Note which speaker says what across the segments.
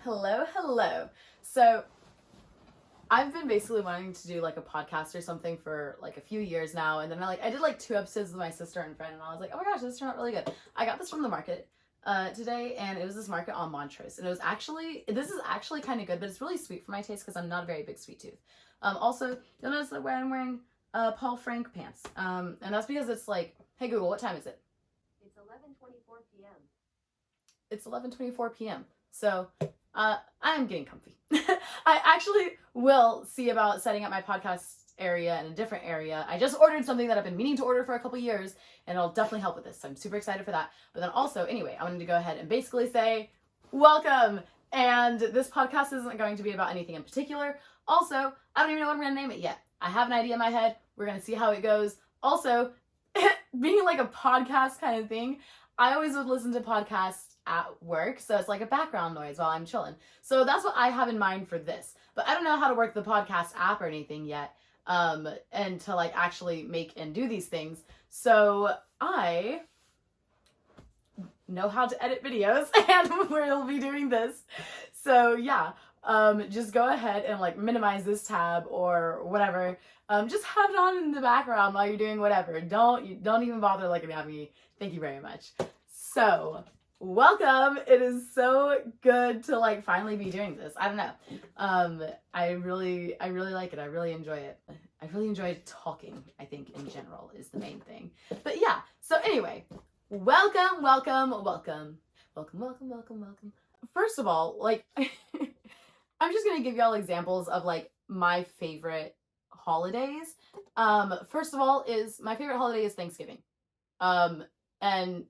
Speaker 1: Hello. So I've been basically wanting to do like a podcast or something for like a few years now, and then I did like 2 episodes with my sister and friend, and I was like, oh my gosh, this turned out really good. I got this from the market today, and it was this market on Montrose, and this is actually kind of good, but it's really sweet for my taste because I'm not a very big sweet tooth. Also, you'll notice that I'm wearing Paul Frank pants, and that's because it's like, hey Google, what time is it?
Speaker 2: It's 11:24 p.m.
Speaker 1: It's 11:24 p.m. So I'm getting comfy. I actually will see about setting up my podcast area in a different area. I just ordered something that I've been meaning to order for a couple years, and it'll definitely help with this. So I'm super excited for that. But then also, anyway, I wanted to go ahead and basically say, welcome! And this podcast isn't going to be about anything in particular. Also, I don't even know what I'm going to name it yet. I have an idea in my head. We're going to see how it goes. Also, being like a podcast kind of thing, I always would listen to podcasts at work, so it's like a background noise while I'm chilling. So that's what I have in mind for this. But I don't know how to work the podcast app or anything yet, and to like actually make and do these things. So I know how to edit videos, and we'll be doing this. So yeah, just go ahead and like minimize this tab or whatever. Just have it on in the background while you're doing whatever. Don't even bother looking at me. Thank you very much. So welcome. It is so good to like finally be doing this. I don't know. I really like it. I really enjoy it. I really enjoy talking, I think, in general is the main thing. But yeah, so anyway, welcome. First of all, like I'm just gonna give y'all examples of like my favorite holidays. First of all, is my favorite holiday is Thanksgiving. And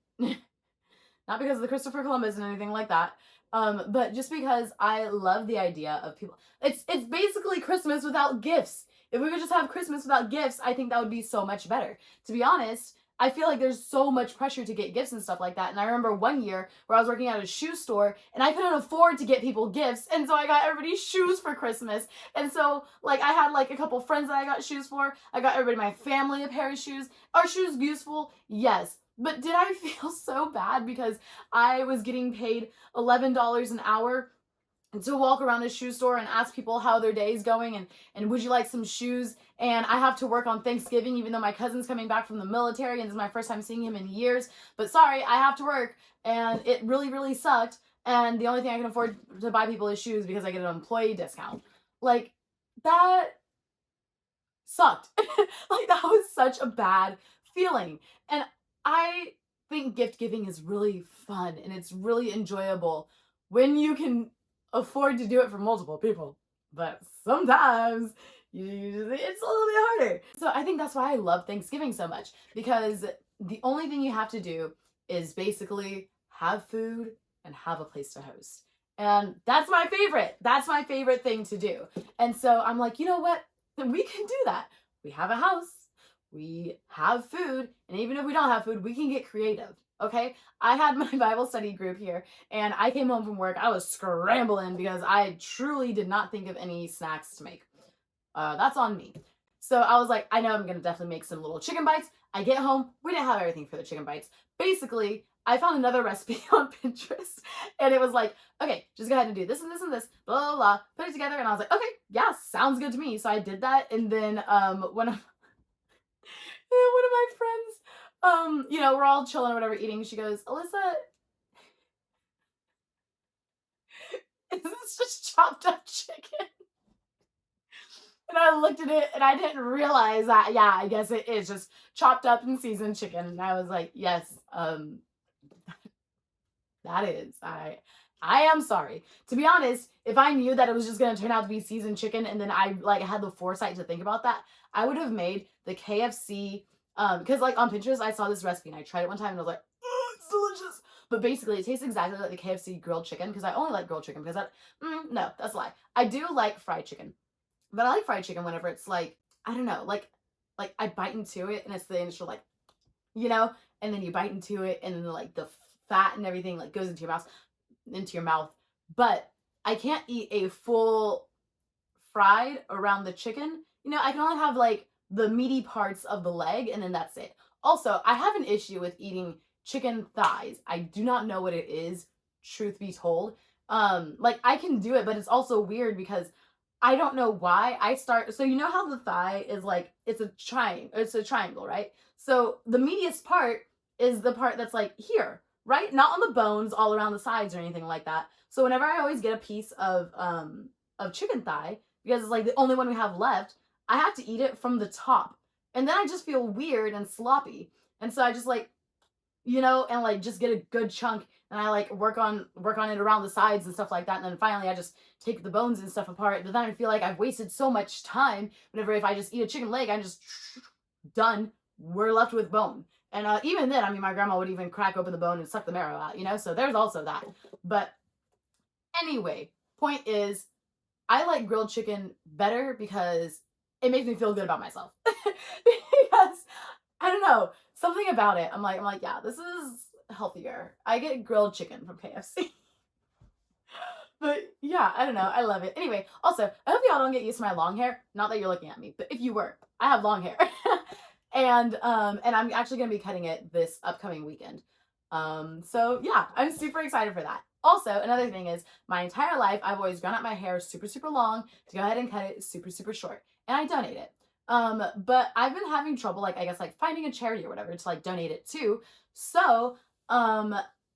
Speaker 1: not because of the Christopher Columbus and anything like that, but just because I love the idea of people. It's basically Christmas without gifts. If we could just have Christmas without gifts, I think that would be so much better. To be honest, I feel like there's so much pressure to get gifts and stuff like that. And I remember one year where I was working at a shoe store and I couldn't afford to get people gifts. And so I got everybody shoes for Christmas. And so like I had like a couple friends that I got shoes for. I got everybody in my family a pair of shoes. Are shoes useful? Yes. But did I feel so bad because I was getting paid $11 an hour to walk around a shoe store and ask people how their day is going and would you like some shoes? And I have to work on Thanksgiving even though my cousin's coming back from the military and this is my first time seeing him in years. But sorry, I have to work and it really sucked. And the only thing I can afford to buy people is shoes because I get an employee discount. Like, that sucked. Like, that was such a bad feeling. And I think gift giving is really fun and it's really enjoyable when you can afford to do it for multiple people. But sometimes it's a little bit harder. So I think that's why I love Thanksgiving so much, because the only thing you have to do is basically have food and have a place to host. And that's my favorite. That's my favorite thing to do. And so I'm like, you know what? We can do that. We have a house. We have food, and even if we don't have food, we can get creative, okay? I had my Bible study group here, and I came home from work. I was scrambling because I truly did not think of any snacks to make. That's on me. So I was like, I know I'm going to definitely make some little chicken bites. I get home. We didn't have everything for the chicken bites. Basically, I found another recipe on Pinterest, and it was like, okay, just go ahead and do this and this and this, blah, blah, blah, put it together, and I was like, okay, yeah, sounds good to me. So I did that, and then one of my friends, we're all chilling or whatever eating. She goes, Alyssa, is this just chopped up chicken? And I looked at it and I didn't realize that, yeah, I guess it is just chopped up and seasoned chicken. And I was like, yes, that is. I am sorry. To be honest, if I knew that it was just going to turn out to be seasoned chicken and then I like had the foresight to think about that, I would have made the KFC, because like on Pinterest, I saw this recipe and I tried it one time and I was like, oh, it's delicious. But basically it tastes exactly like the KFC grilled chicken, because I only like grilled chicken because no, that's a lie. I do like fried chicken, but I like fried chicken whenever it's like, I don't know, like I bite into it and it's the initial like, and then you bite into it and then like the fat and everything like goes into your mouth. But I can't eat a full fried around the chicken. I can only have like the meaty parts of the leg and then that's it. Also, I have an issue with eating chicken thighs. I do not know what it is, truth be told. Like I can do it, but it's also weird because I don't know why I start. So you know how the thigh is like it's a triangle, right? So the medius part is the part that's like here, right? Not on the bones all around the sides or anything like that. So whenever I always get a piece of chicken thigh, because it's like the only one we have left, I have to eat it from the top. And then I just feel weird and sloppy. And so I just like, and like just get a good chunk, and I like work on it around the sides and stuff like that. And then finally I just take the bones and stuff apart. But then I feel like I've wasted so much time whenever if I just eat a chicken leg, I'm just done. We're left with bone. And even then, I mean, my grandma would even crack open the bone and suck the marrow out. So there's also that. But anyway, point is, I like grilled chicken better because it makes me feel good about myself. Because I don't know, something about it. I'm like, yeah, this is healthier. I get grilled chicken from KFC. But yeah, I don't know. I love it. Anyway, also, I hope y'all don't get used to my long hair. Not that you're looking at me, but if you were, I have long hair. And I'm actually gonna be cutting it this upcoming weekend. So yeah, I'm super excited for that. Also, another thing is my entire life I've always grown out my hair super, super long to go ahead and cut it super, super short. And I donate it. But I've been having trouble, like I guess like finding a charity or whatever to like donate it to. So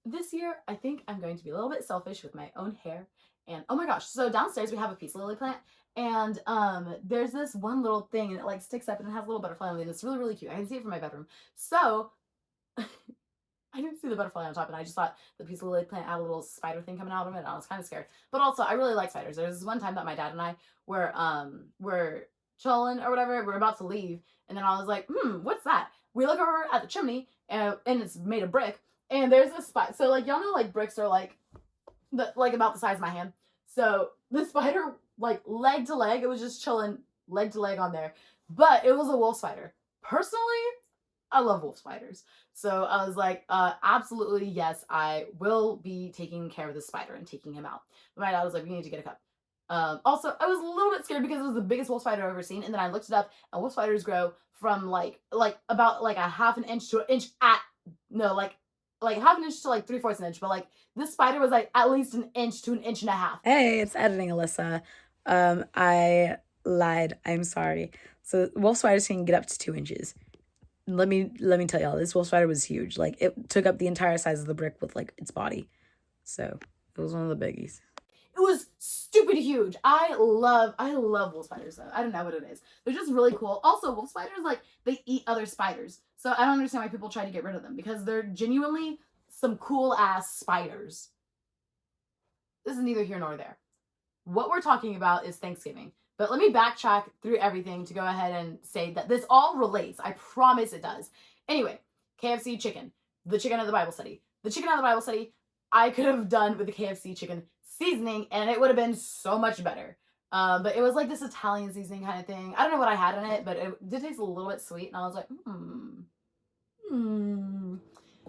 Speaker 1: this year I think I'm going to be a little bit selfish with my own hair. And oh my gosh, so downstairs we have a peace lily plant, and there's this one little thing, and it like sticks up and it has a little butterfly on it, and it's really, really cute. I can see it from my bedroom. So I didn't see the butterfly on top, and I just thought the peace lily plant had a little spider thing coming out of it, and I was kind of scared. But also, I really like spiders. There's this one time that my dad and I were chilling or whatever. We're about to leave, and then I was like, what's that? We look over at the chimney, and it's made of brick, and there's a spider. So like y'all know, like bricks are like about the size of my hand. So the spider, like leg to leg, it was just chilling leg to leg on there, but it was a wolf spider. Personally, I love wolf spiders. So I was like, absolutely, yes, I will be taking care of this spider and taking him out. But my dad was like, we need to get a cup. Also, I was a little bit scared because it was the biggest wolf spider I've ever seen. And then I looked it up, and wolf spiders grow from like about like a half an inch to an inch like half an inch to like 3/4 an inch. But like this spider was like at least an inch to an inch and a half.
Speaker 3: Hey, it's editing, Alyssa. I lied. I'm sorry. So wolf spiders can get up to 2 inches. Let me tell y'all, this wolf spider was huge. Like it took up the entire size of the brick with like its body. So it was one of the biggies.
Speaker 1: It was stupid huge. I love wolf spiders though. I don't know what it is. They're just really cool. Also, wolf spiders like they eat other spiders. So I don't understand why people try to get rid of them because they're genuinely some cool ass spiders. This is neither here nor there. What we're talking about is Thanksgiving. But let me backtrack through everything to go ahead and say that this all relates. I promise it does. Anyway, KFC chicken, the chicken of the Bible study. The chicken of the Bible study, I could have done with the KFC chicken seasoning, and it would have been so much better. But it was like this Italian seasoning kind of thing. I don't know what I had in it, but it did taste a little bit sweet, and I was like,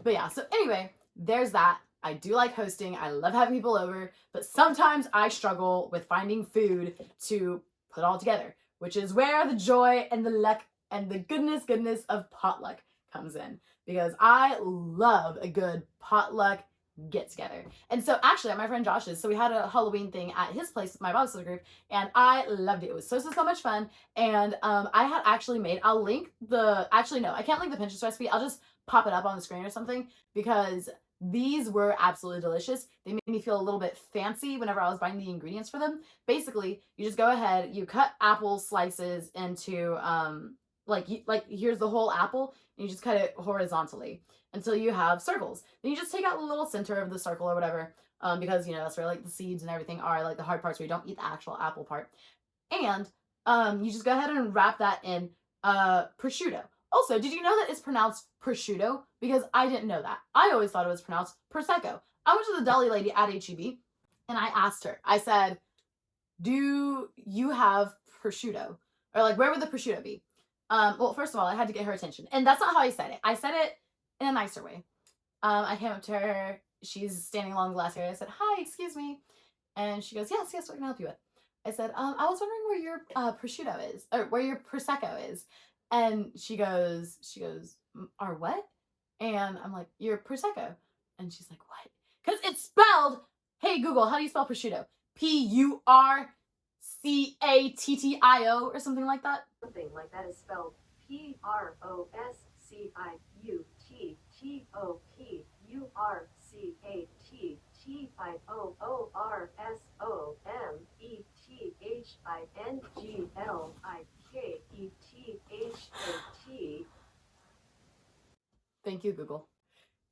Speaker 1: But yeah, so anyway, there's that. I do like hosting. I love having people over, but sometimes I struggle with finding food to put all together, which is where the joy and the luck and the goodness of potluck comes in, because I love a good potluck get together. And so actually at my friend Josh's, so we had a Halloween thing at his place with my Bible study group, and I loved it. It was so much fun. And I had actually made, I'll link the, actually no, I can't link the Pinterest recipe. I'll just pop it up on the screen or something, because these were absolutely delicious. They made me feel a little bit fancy whenever I was buying the ingredients for them. Basically, you just go ahead, you cut apple slices into like here's the whole apple, and you just cut it horizontally until you have circles. Then you just take out the little center of the circle or whatever, because that's where like the seeds and everything are, like the hard parts where you don't eat the actual apple part. And you just go ahead and wrap that in prosciutto. Also, did you know that it's pronounced prosciutto? Because I didn't know that. I always thought it was pronounced prosecco. I went to the deli lady at HEB, and I asked her, I said, do you have prosciutto? Or like, where would the prosciutto be? Well, first of all, I had to get her attention. And that's not how I said it. I said it in a nicer way. I came up to her. She's standing along the glass area. I said, hi, excuse me. And she goes, yes, what can I help you with? I said, I was wondering where your prosciutto is, or where your prosecco is. And she goes, our what? And I'm like, your prosecco. And she's like, what? Because it's spelled Hey Google, how do you spell prosciutto? P-U-R-C-A-T-T-I-O or something like that.
Speaker 2: Something like that is spelled Prosciutto.
Speaker 1: Thank you, Google.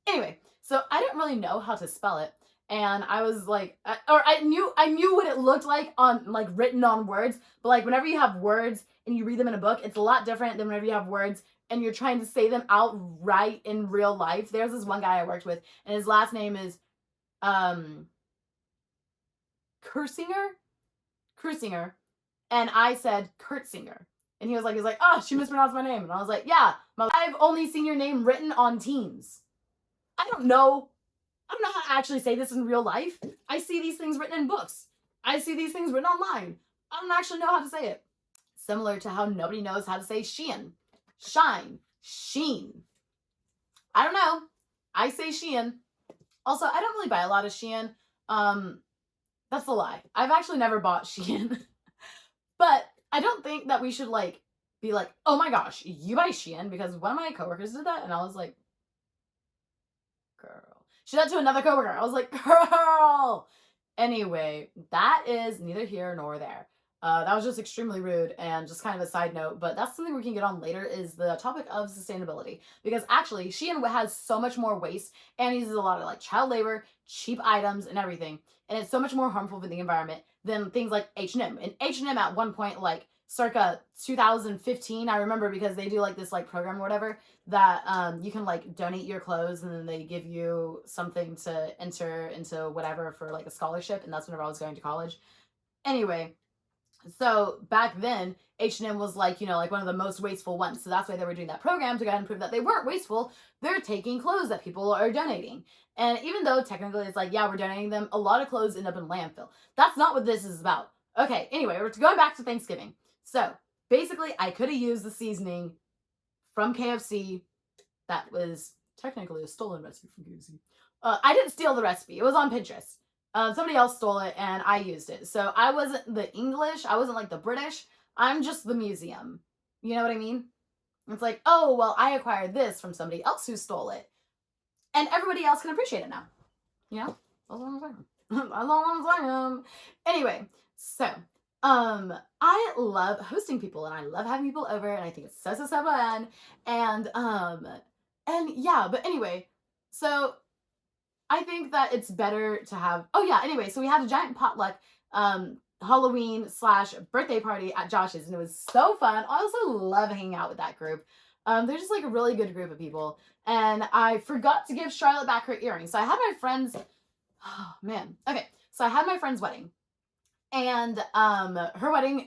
Speaker 1: Anyway, so I didn't really know how to spell it, and I was like, I knew what it looked like on like written on words, but like whenever you have words and you read them in a book, it's a lot different than whenever you have words and you're trying to say them out right in real life. There's this one guy I worked with, and his last name is Kursinger, and I said Kurtzinger. And he was like, oh, she mispronounced my name. And I was like, yeah, I've only seen your name written on Teams. I don't know how to actually say this in real life. I see these things written in books. I see these things written online. I don't actually know how to say it. Similar to how nobody knows how to say Shein, shine, sheen. I don't know. I say Shein. Also, I don't really buy a lot of Shein. That's a lie. I've actually never bought Shein. But I don't think that we should like be like, oh my gosh, you buy Shein, because one of my coworkers did that, and I was like, girl. She did that to another coworker. I was like, girl. Anyway, that is neither here nor there. That was just extremely rude and just kind of a side note, but that's something we can get on later, is the topic of sustainability. Because actually, Shein has so much more waste and uses a lot of like child labor, cheap items, and everything. And it's so much more harmful for the environment than things like H&M. And H&M at one point, like circa 2015, I remember, because they do like this like program or whatever, that you can like donate your clothes and then they give you something to enter into whatever for like a scholarship. And that's whenever I was going to college. Anyway, so back then H&M was like, you know, like one of the most wasteful ones. So that's why they were doing that program, to go ahead and prove that they weren't wasteful. They're taking clothes that people are donating. And even though technically it's like, yeah, we're donating them, a lot of clothes end up in landfill. That's not what this is about. Okay, anyway, we're going back to Thanksgiving. So basically I could have used the seasoning from KFC. That was technically a stolen recipe from KFC. I didn't steal the recipe. It was on Pinterest. Somebody else stole it and I used it. So I wasn't the English. I wasn't like the British. I'm just the museum. You know what I mean? It's like, oh, well, I acquired this from somebody else who stole it. And everybody else can appreciate it now. You know? That's what I'm saying. That's all I'm saying. Anyway, so I love hosting people and I love having people over, and I think it's so fun. And yeah, but anyway, so I think that it's better to have, oh yeah, anyway, so we had a giant potluck Halloween / birthday party at Josh's, and it was so fun. I also love hanging out with that group. They're just like a really good group of people. And I forgot to give Charlotte back her earrings. So I had my friend's, oh man. Okay, so I had my friend's wedding. And her wedding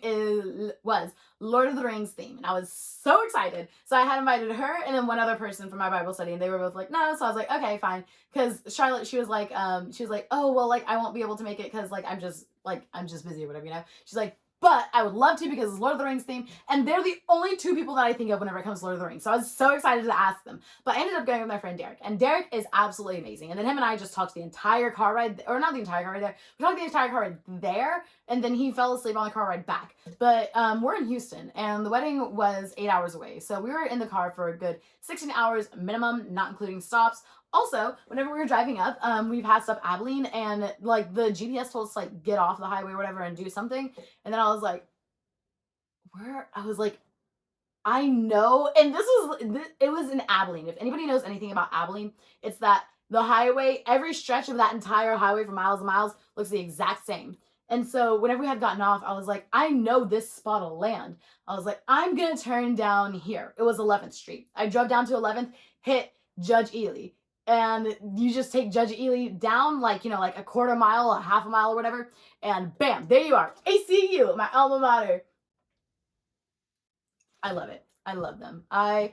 Speaker 1: was Lord of the Rings theme, and I was so excited. So I had invited her and then one other person from my Bible study, and they were both like, no. So I was like, okay, fine. Because Charlotte, she was like, oh well, like I won't be able to make it because like I'm just busy or whatever, you know. She's like, but I would love to because it's Lord of the Rings theme, and they're the only two people that I think of whenever it comes to Lord of the Rings. So I was so excited to ask them. But I ended up going with my friend Derek, and Derek is absolutely amazing. And then him and I just talked the entire car ride, or not the entire car ride there, we talked the entire car ride there, and then he fell asleep on the car ride back. But we're in Houston, and the wedding was 8 hours away. So we were in the car for a good 16 hours minimum, not including stops. Also, whenever we were driving up, we passed up Abilene, and like the GPS told us to like get off the highway or whatever and do something. And then I was like, I know. And it was in Abilene. If anybody knows anything about Abilene, it's that the highway, every stretch of that entire highway for miles and miles looks the exact same. And so whenever we had gotten off, I was like, I know this spot will land. I was like, I'm going to turn down here. It was 11th Street. I drove down to 11th, hit Judge Ely. And you just take Judge Ely down like, you know, like a quarter mile, a half a mile or whatever. And bam, there you are. ACU, my alma mater. I love it. I love them. I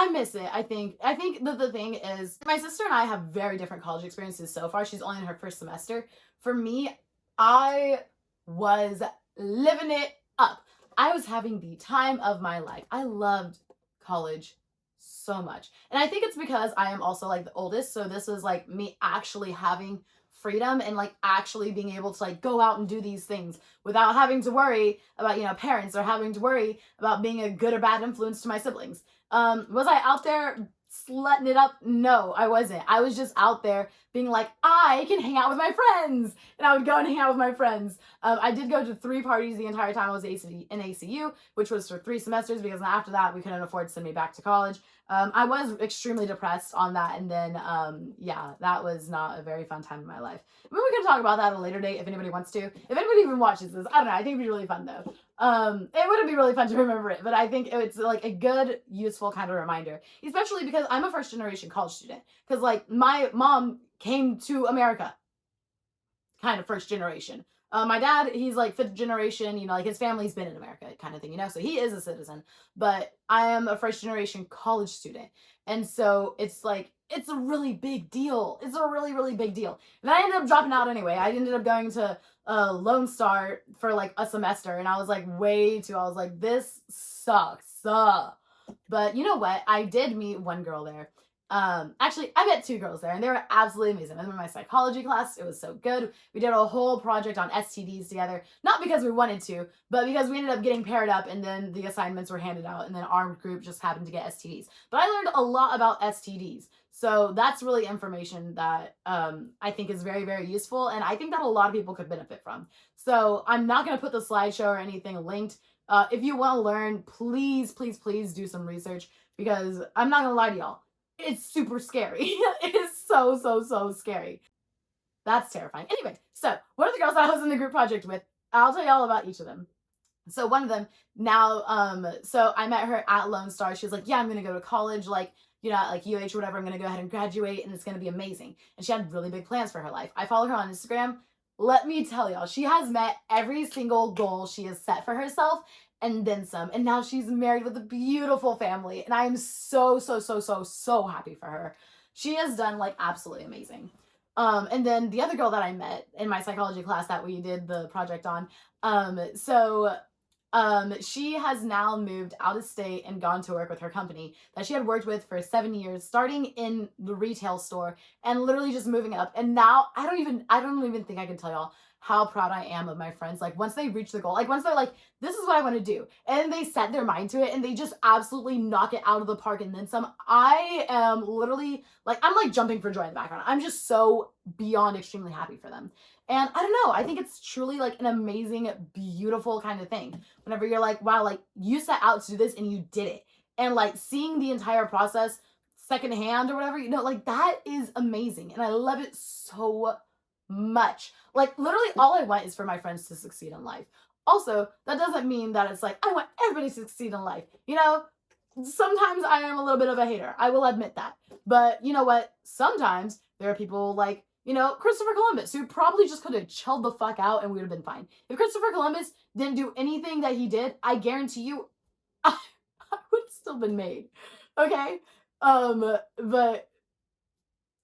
Speaker 1: miss it. I think that the thing is, my sister and I have very different college experiences so far. She's only in her first semester. For me, I was living it up. I was having the time of my life. I loved college so much. And I think it's because I am also like the oldest. So this was like me actually having freedom and like actually being able to like go out and do these things without having to worry about, you know, parents or having to worry about being a good or bad influence to my siblings. Was I out there slutting it up? No, I wasn't. I was just out there being like, I can hang out with my friends. And I would go and hang out with my friends. I did go to 3 parties the entire time I was in ACU, which was for 3 semesters because after that we couldn't afford to send me back to college. I was extremely depressed on that. And then, yeah, that was not a very fun time in my life. Maybe we can talk about that at a later date if anybody wants to. If anybody even watches this, I don't know. I think it'd be really fun though. It wouldn't be really fun to remember it, but I think it's like a good, useful kind of reminder, especially because I'm a first generation college student. Because like my mom came to America, kind of first generation. My dad, he's like 5th generation, you know, like his family's been in America kind of thing, you know, so he is a citizen, but I am a first generation college student. And so it's like, it's a really big deal. It's a really, really big deal. And I ended up dropping out anyway. I ended up going to Lone Star for like a semester, and I was like I was like, this sucks. But you know what? I did meet one girl there. Actually, I met 2 girls there, and they were absolutely amazing. I was in my psychology class. It was so good. We did a whole project on STDs together, not because we wanted to, but because we ended up getting paired up, and then the assignments were handed out, and then our group just happened to get STDs. But I learned a lot about STDs. So that's really information that I think is very, very useful, and I think that a lot of people could benefit from. So I'm not going to put the slideshow or anything linked. If you want to learn, please, please, please do some research, because I'm not going to lie to y'all. It's super scary. It is so, so, so scary. That's terrifying. Anyway, so one of the girls that I was in the group project with, I'll tell you all about each of them. So one of them now, so I met her at Lone Star. She was like, yeah, I'm going to go to college, like, you know, like UH or whatever. I'm going to go ahead and graduate, and it's going to be amazing. And she had really big plans for her life. I follow her on Instagram. Let me tell y'all, she has met every single goal she has set for herself and then some. And now she's married with a beautiful family. And I am so, so, so, so, so happy for her. She has done like absolutely amazing. And then the other girl that I met in my psychology class that we did the project on, she has now moved out of state and gone to work with her company that she had worked with for 7 years, starting in the retail store and literally just moving up. And now I don't even think I can tell y'all how proud I am of my friends. Like once they reach the goal, like once they're like, this is what I want to do, and they set their mind to it and they just absolutely knock it out of the park and then some, I am literally like, I'm like jumping for joy in the background. I'm just so beyond extremely happy for them. And I don't know, I think it's truly like an amazing, beautiful kind of thing. Whenever you're like, wow, like you set out to do this and you did it. And like seeing the entire process secondhand or whatever, you know, like that is amazing. And I love it so much. Like literally all I want is for my friends to succeed in life. Also, that doesn't mean that it's like, I want everybody to succeed in life. You know, sometimes I am a little bit of a hater. I will admit that. But you know what? Sometimes there are people like, you know, Christopher Columbus, who probably just could have chilled the fuck out and we would have been fine. If Christopher Columbus didn't do anything that he did, I guarantee you, I would have still been made. Okay? But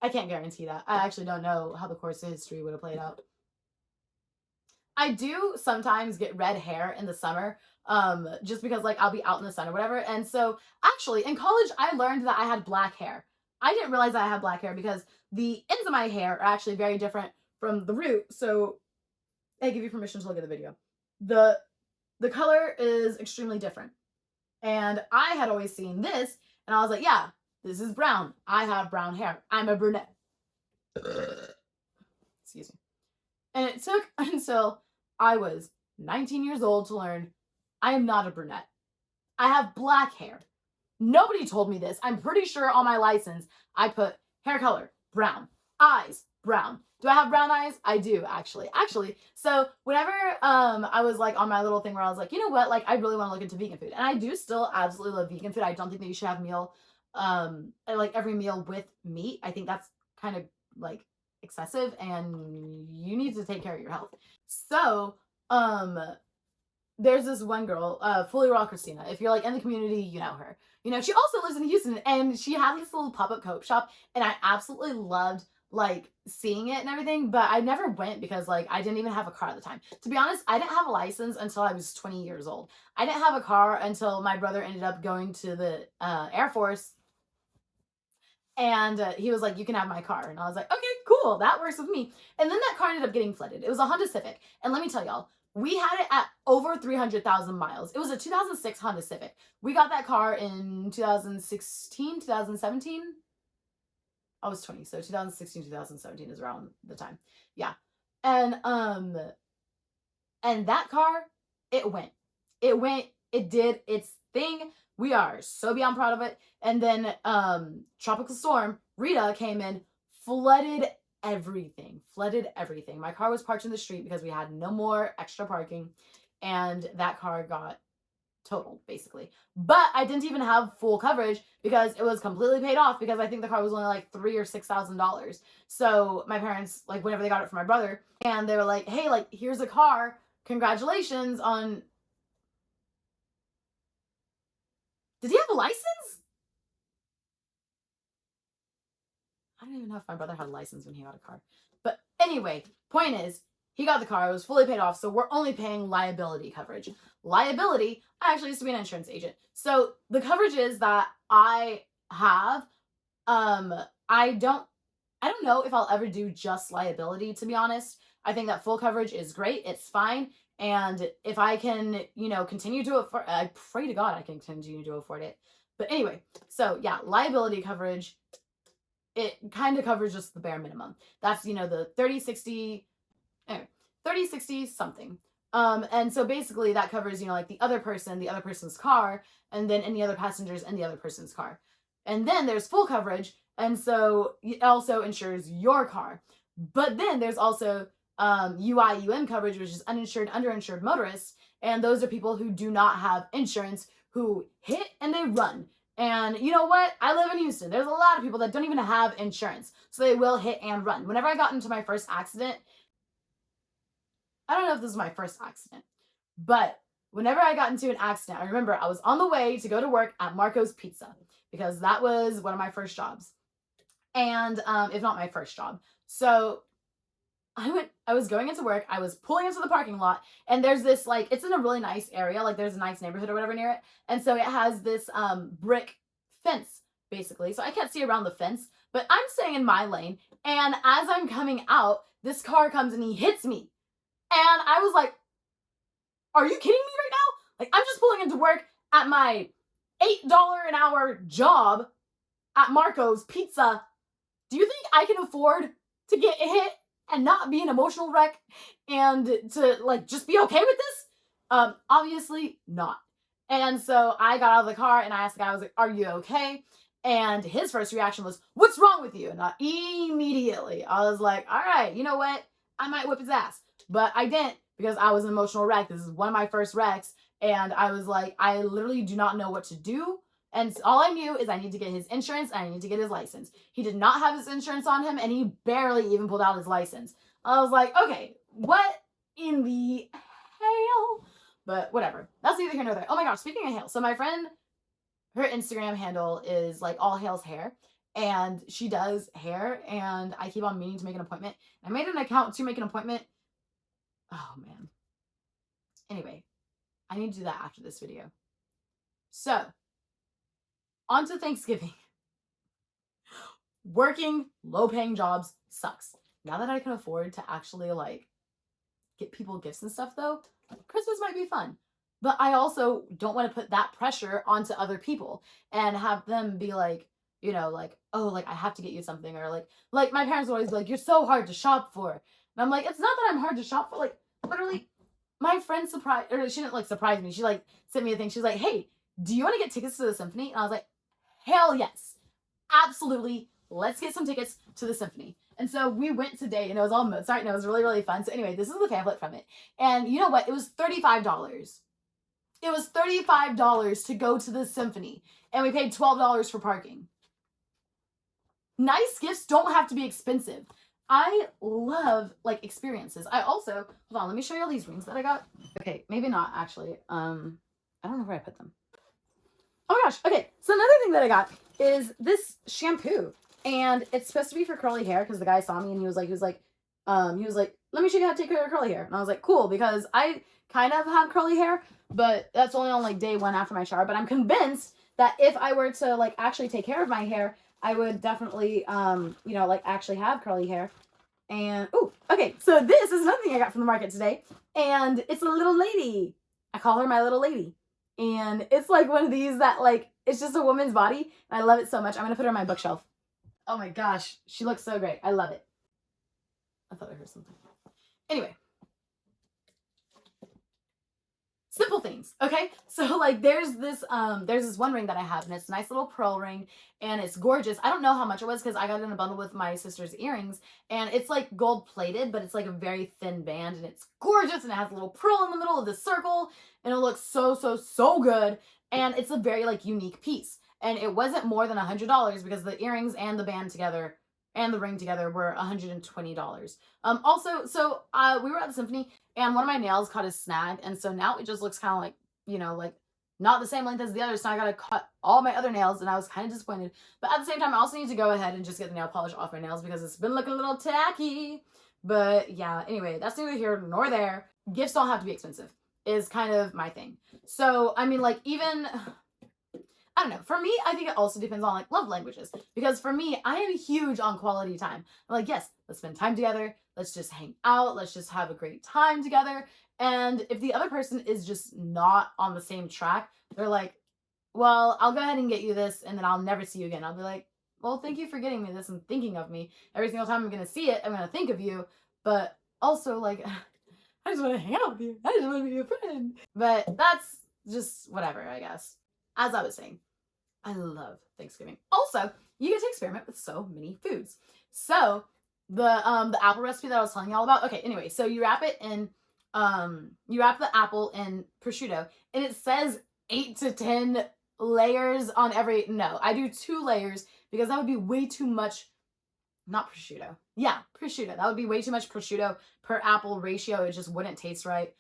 Speaker 1: I can't guarantee that. I actually don't know how the course of history would have played out. I do sometimes get red hair in the summer, just because like I'll be out in the sun or whatever. And so actually in college, I learned that I had black hair. I didn't realize I had black hair because the ends of my hair are actually very different from the root. So I give you permission to look at the video. The color is extremely different. And I had always seen this and I was like, yeah, this is brown. I have brown hair. I'm a brunette. Excuse me. And it took until I was 19 years old to learn I am not a brunette. I have black hair. Nobody told me this. I'm pretty sure on my license I put hair color, brown, eyes, brown. Do I have brown eyes? I do, actually. So whenever I was like on my little thing where I was like, you know what, like I really want to look into vegan food. And I do still absolutely love vegan food. I don't think that you should have meal, like every meal with meat. I think that's kind of like excessive and you need to take care of your health. So, there's this one girl, Fully Raw Christina. If you're like in the community, you know her. You know, she also lives in Houston and she had this little pop-up coat shop and I absolutely loved like seeing it and everything, but I never went because like I didn't even have a car at the time. To be honest, I didn't have a license until I was 20 years old. I didn't have a car until my brother ended up going to the Air Force. And he was like, you can have my car. And I was like, okay, cool. That works with me. And then that car ended up getting flooded. It was a Honda Civic. And let me tell y'all, we had it at over 300,000 miles. It was a 2006 Honda Civic. We got that car in 2016, 2017. I was 20, so 2016, 2017 is around the time. Yeah. And that car, it went. It did its thing. We are so beyond proud of it. And then Tropical Storm Rita came in, flooded everything. My car was parked in the street because we had no more extra parking, and that car got totaled basically. But I didn't even have full coverage because it was completely paid off, because I think the car was only like $3,000 or $6,000. So my parents, like, whenever they got it for my brother, and they were like, hey, like, here's a car, congratulations on... Did he have a license? I don't even know if my brother had a license when he got a car. But anyway, point is, he got the car. It was fully paid off, so we're only paying liability coverage. Liability, I actually used to be an insurance agent. So the coverages that I have, I don't know if I'll ever do just liability, to be honest. I think that full coverage is great. It's fine. And if I can, continue to afford, I pray to God I can continue to afford it. But anyway, so yeah, liability coverage, it kind of covers just the bare minimum. That's, the 30, 60, anyway, 30, 60 something. And so basically that covers, like the other person's car, and then any other passengers in the other person's car. And then there's full coverage. And so it also insures your car. But then there's also UIUM coverage, which is uninsured, underinsured motorists. And those are people who do not have insurance, who hit and they run. And you know what? I live in Houston. There's a lot of people that don't even have insurance. So they will hit and run. Whenever I got into my first accident, I don't know if this is my first accident, but whenever I got into an accident, I remember I was on the way to go to work at Marco's Pizza, because that was one of my first jobs. And if not my first job. So I was going into work, I was pulling into the parking lot, and there's this, like, it's in a really nice area, like there's a nice neighborhood or whatever near it. And so it has this brick fence, basically. So I can't see around the fence, but I'm staying in my lane. And as I'm coming out, this car comes and he hits me. And I was like, are you kidding me right now? Like, I'm just pulling into work at my $8 an hour job at Marco's Pizza. Do you think I can afford to get hit and not be an emotional wreck and to, like, just be okay with this? Obviously not. And so I got out of the car and I asked the guy, I was like, are you okay? And his first reaction was, what's wrong with you? And immediately I was like, all right, you know what? I might whip his ass. But I didn't, because I was an emotional wreck. This is one of my first wrecks. And I was like, I literally do not know what to do. And all I knew is I need to get his insurance and I need to get his license. He did not have his insurance on him, and he barely even pulled out his license. I was like, okay, what in the hell? But whatever. That's neither here nor there. Oh my gosh, speaking of hail. So my friend, her Instagram handle is like All Hail's Hair. And she does hair, and I keep on meaning to make an appointment. I made an account to make an appointment. Oh man. Anyway, I need to do that after this video. So, on to Thanksgiving. Working low-paying jobs sucks. Now that I can afford to actually, like, get people gifts and stuff, though, Christmas might be fun. But I also don't want to put that pressure onto other people and have them be like, like, oh, like, I have to get you something. Or like my parents would always be like, you're so hard to shop for. And I'm like, it's not that I'm hard to shop for. Like, literally, my friend surprised, or she didn't, like, surprise me. She, like, sent me a thing. She's like, hey, do you want to get tickets to the symphony? And I was like, hell yes. Absolutely. Let's get some tickets to the symphony. And so we went today, and it was all Mozart, and it was really, really fun. So anyway, this is the pamphlet from it. And you know what? It was $35. It was $35 to go to the symphony. And we paid $12 for parking. Nice gifts don't have to be expensive. I love, like, experiences. I also, hold on, let me show you all these rings that I got. Okay, maybe not, actually. I don't know where I put them. Oh my gosh, okay. So another thing that I got is this shampoo. And it's supposed to be for curly hair, because the guy saw me and he was like, let me show you how to take care of curly hair. And I was like, cool, because I kind of have curly hair, but that's only on, like, day one after my shower. But I'm convinced that if I were to, like, actually take care of my hair, I would definitely, you know, like actually have curly hair. And, oh, okay, so this is another thing I got from the market today. And it's a little lady. I call her my little lady. And it's like one of these that, like, it's just a woman's body. And I love it so much. I'm going to put her on my bookshelf. Oh my gosh, she looks so great. I love it. I thought I heard something. Anyway. Simple things, okay? So like there's this one ring that I have, and it's a nice little pearl ring, and it's gorgeous. I don't know how much it was because I got it in a bundle with my sister's earrings, and it's like gold plated, but it's like a very thin band, and it's gorgeous, and it has a little pearl in the middle of the circle, and it looks so, so, so good. And it's a very like unique piece. And it wasn't more than $100 because the earrings and the band together and the ring together were $120. Also, so we were at the symphony, and one of my nails caught a snag, and so now it just looks kind of like, you know, like not the same length as the other, so I gotta cut all my other nails, and I was kind of disappointed. But at the same time, I also need to go ahead and just get the nail polish off my nails because it's been looking a little tacky. But yeah, anyway, that's neither here nor there. Gifts don't have to be expensive is kind of my thing. So I mean, like, even I don't know. For me, I think it also depends on like love languages. Because for me, I am huge on quality time. I'm like, yes, let's spend time together. Let's just hang out. Let's just have a great time together. And if the other person is just not on the same track, they're like, well, I'll go ahead and get you this and then I'll never see you again. I'll be like, well, thank you for getting me this and thinking of me. Every single time I'm going to see it, I'm going to think of you. But also, like, I just want to hang out with you. I just want to be your friend. But that's just whatever, I guess. As I was saying, I love Thanksgiving. Also, you get to experiment with so many foods. So the apple recipe that I was telling y'all about. Okay, anyway, so you wrap it in you wrap the apple in prosciutto, and it says 8 to 10 layers on every. No, I do 2 layers because that would be way too much. Not prosciutto. Yeah, prosciutto. That would be way too much prosciutto per apple ratio. It just wouldn't taste right.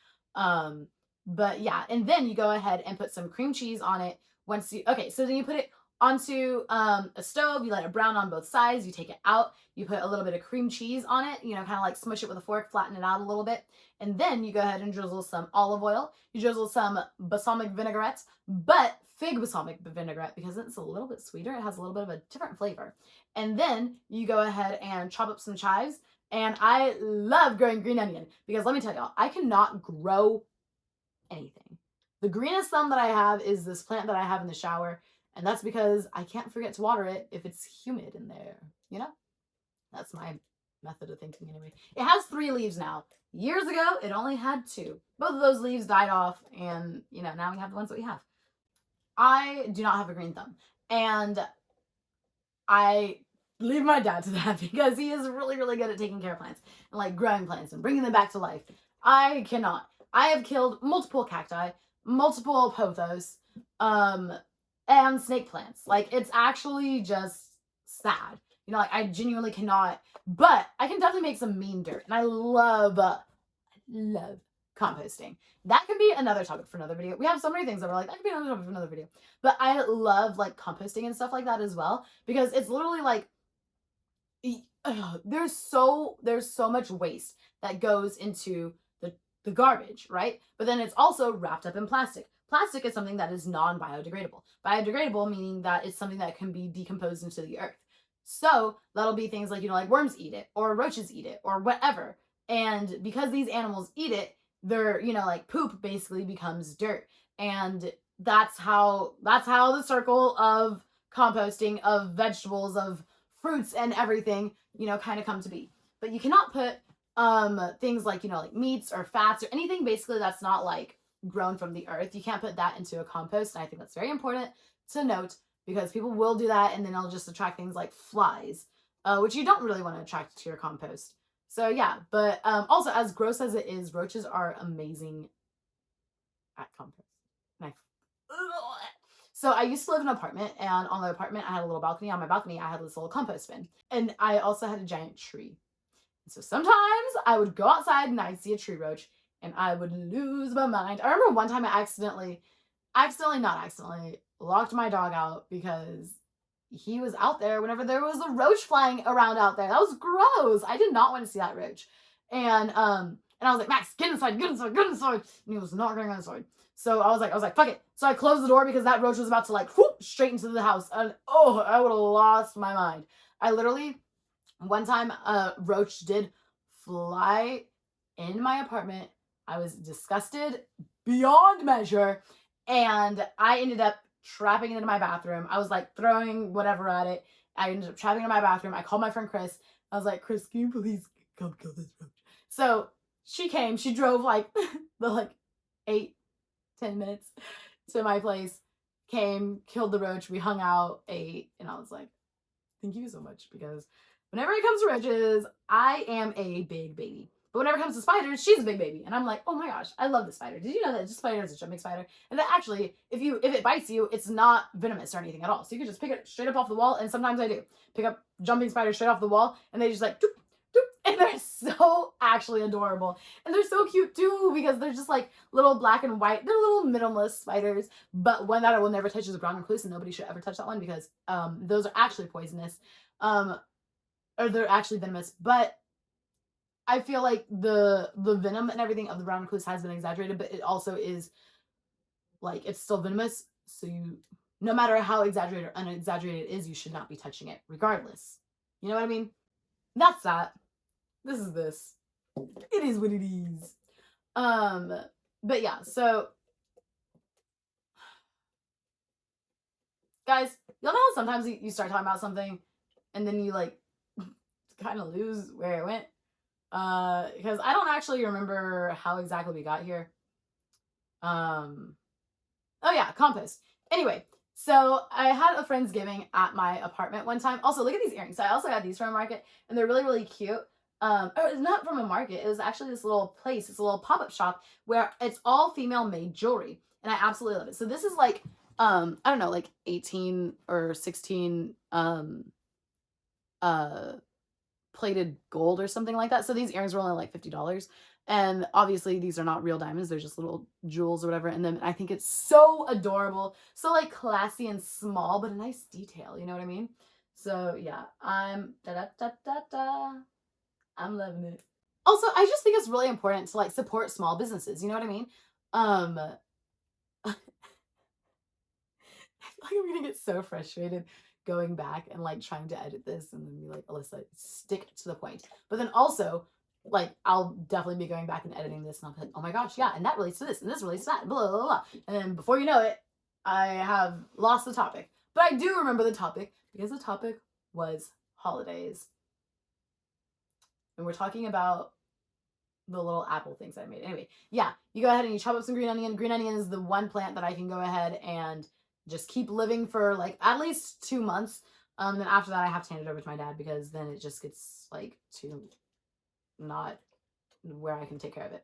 Speaker 1: But yeah, and then you go ahead and put some cream cheese on it. Once you okay, so then you put it onto a stove. You let it brown on both sides. You take it out. You put a little bit of cream cheese on it. You know, kind of like smush it with a fork, flatten it out a little bit, and then you go ahead and drizzle some olive oil. You drizzle some balsamic vinaigrette, but fig balsamic vinaigrette because it's a little bit sweeter. It has a little bit of a different flavor. And then you go ahead and chop up some chives. And I love growing green onion because let me tell y'all, I cannot grow anything. The greenest thumb that I have is this plant that I have in the shower. And that's because I can't forget to water it if it's humid in there. You know? That's my method of thinking anyway. It has 3 leaves now. Years ago, it only had 2. Both of those leaves died off. And, you know, now we have the ones that we have. I do not have a green thumb. And I leave my dad to that because he is really, really good at taking care of plants and like growing plants and bringing them back to life. I cannot. I have killed multiple cacti, multiple pothos, and snake plants. Like, it's actually just sad. You know, like, I genuinely cannot, but I can definitely make some mean dirt. And I love composting. That could be another topic for another video. We have so many things that we're like, that could be another topic for another video. But I love like composting and stuff like that as well because it's literally like there's so much waste that goes into the garbage, right? But then it's also wrapped up in plastic. Plastic is something that is non-biodegradable. Biodegradable meaning that it's something that can be decomposed into the earth. So that'll be things like, you know, like worms eat it or roaches eat it or whatever. And because these animals eat it, their, you know, like poop basically becomes dirt. And that's how the circle of composting of vegetables, of fruits and everything, you know, kind of come to be. But you cannot put things like, you know, like meats or fats or anything basically that's not like grown from the earth. You can't put that into a compost. And I think that's very important to note because people will do that and then it'll just attract things like flies, which you don't really want to attract to your compost. So yeah, but also as gross as it is, roaches are amazing at compost. So I used to live in an apartment, and on the apartment I had a little balcony. On my balcony I had this little compost bin, and I also had a giant tree. And so sometimes I would go outside and I'd see a tree roach, and I would lose my mind. I remember one time I accidentally locked my dog out because he was out there whenever there was a roach flying around out there. That was gross. I did not want to see that roach. And And I was like, Max, get inside, get inside, get inside. And he was not getting inside. So I was like, fuck it. So I closed the door because that roach was about to like whoop straight into the house. And oh, I would have lost my mind. I literally, one time a roach did fly in my apartment. I was disgusted beyond measure. And I ended up trapping it into my bathroom. I was like throwing whatever at it. I ended up trapping it in my bathroom. I called my friend Chris. I was like, Chris, can you please come kill this roach? So she came. She drove like the like 8-10 minutes to my place. Came, killed the roach. We hung out, ate, and I was like, thank you so much, because whenever it comes to roaches, I am a big baby. But whenever it comes to spiders, she's a big baby. And I'm like, oh my gosh, I love the spider. Did you know that this spider is a jumping spider? And that actually, if it bites you, it's not venomous or anything at all. So you can just pick it straight up off the wall. And sometimes I do. Pick up jumping spiders straight off the wall. And they just like, doop, doop. And they're so actually adorable. And they're so cute too, because they're just like little black and white. They're little minimalist spiders. But one that I will never touch is a brown recluse. And nobody should ever touch that one, because those are actually poisonous. Or they're actually venomous. But I feel like the venom and everything of the brown recluse has been exaggerated, but it also is like, it's still venomous. So you, no matter how exaggerated or unexaggerated it is, you should not be touching it regardless. You know what I mean? That's that. This is this. It is what it is. But yeah, so guys, y'all know how sometimes you start talking about something and then you like kind of lose where it went? Because I don't actually remember how exactly we got here. Oh yeah, compost. Anyway, so I had a Friendsgiving at my apartment one time. Also, look at these earrings. So I also got these from a market, and they're really, really cute. It's not from a market. It was actually this little place. It's a little pop-up shop where it's all female made jewelry, and I absolutely love it. So this is like, I don't know, like 18 or 16, plated gold or something like that. So these earrings were only like $50. And obviously these are not real diamonds. They're just little jewels or whatever. And then I think it's so adorable. So like classy and small, but a nice detail. You know what I mean? So yeah, I'm I'm loving it. Also, I just think it's really important to like support small businesses. You know what I mean? I feel like I'm gonna get so frustrated going back and like trying to edit this and then be like, Alyssa, stick to the point. But then also, like, I'll definitely be going back and editing this and I'll be like, oh my gosh, yeah, and that relates to this and this relates to that, blah, blah, blah. And then before you know it, I have lost the topic. But I do remember the topic because the topic was holidays. And we're talking about the little apple things I made. Anyway, yeah, you go ahead and you chop up some green onion. Green onion is the one plant that I can go ahead and just keep living for like at least 2 months. Then after that I have to hand it over to my dad because then it just gets like too not where I can take care of it.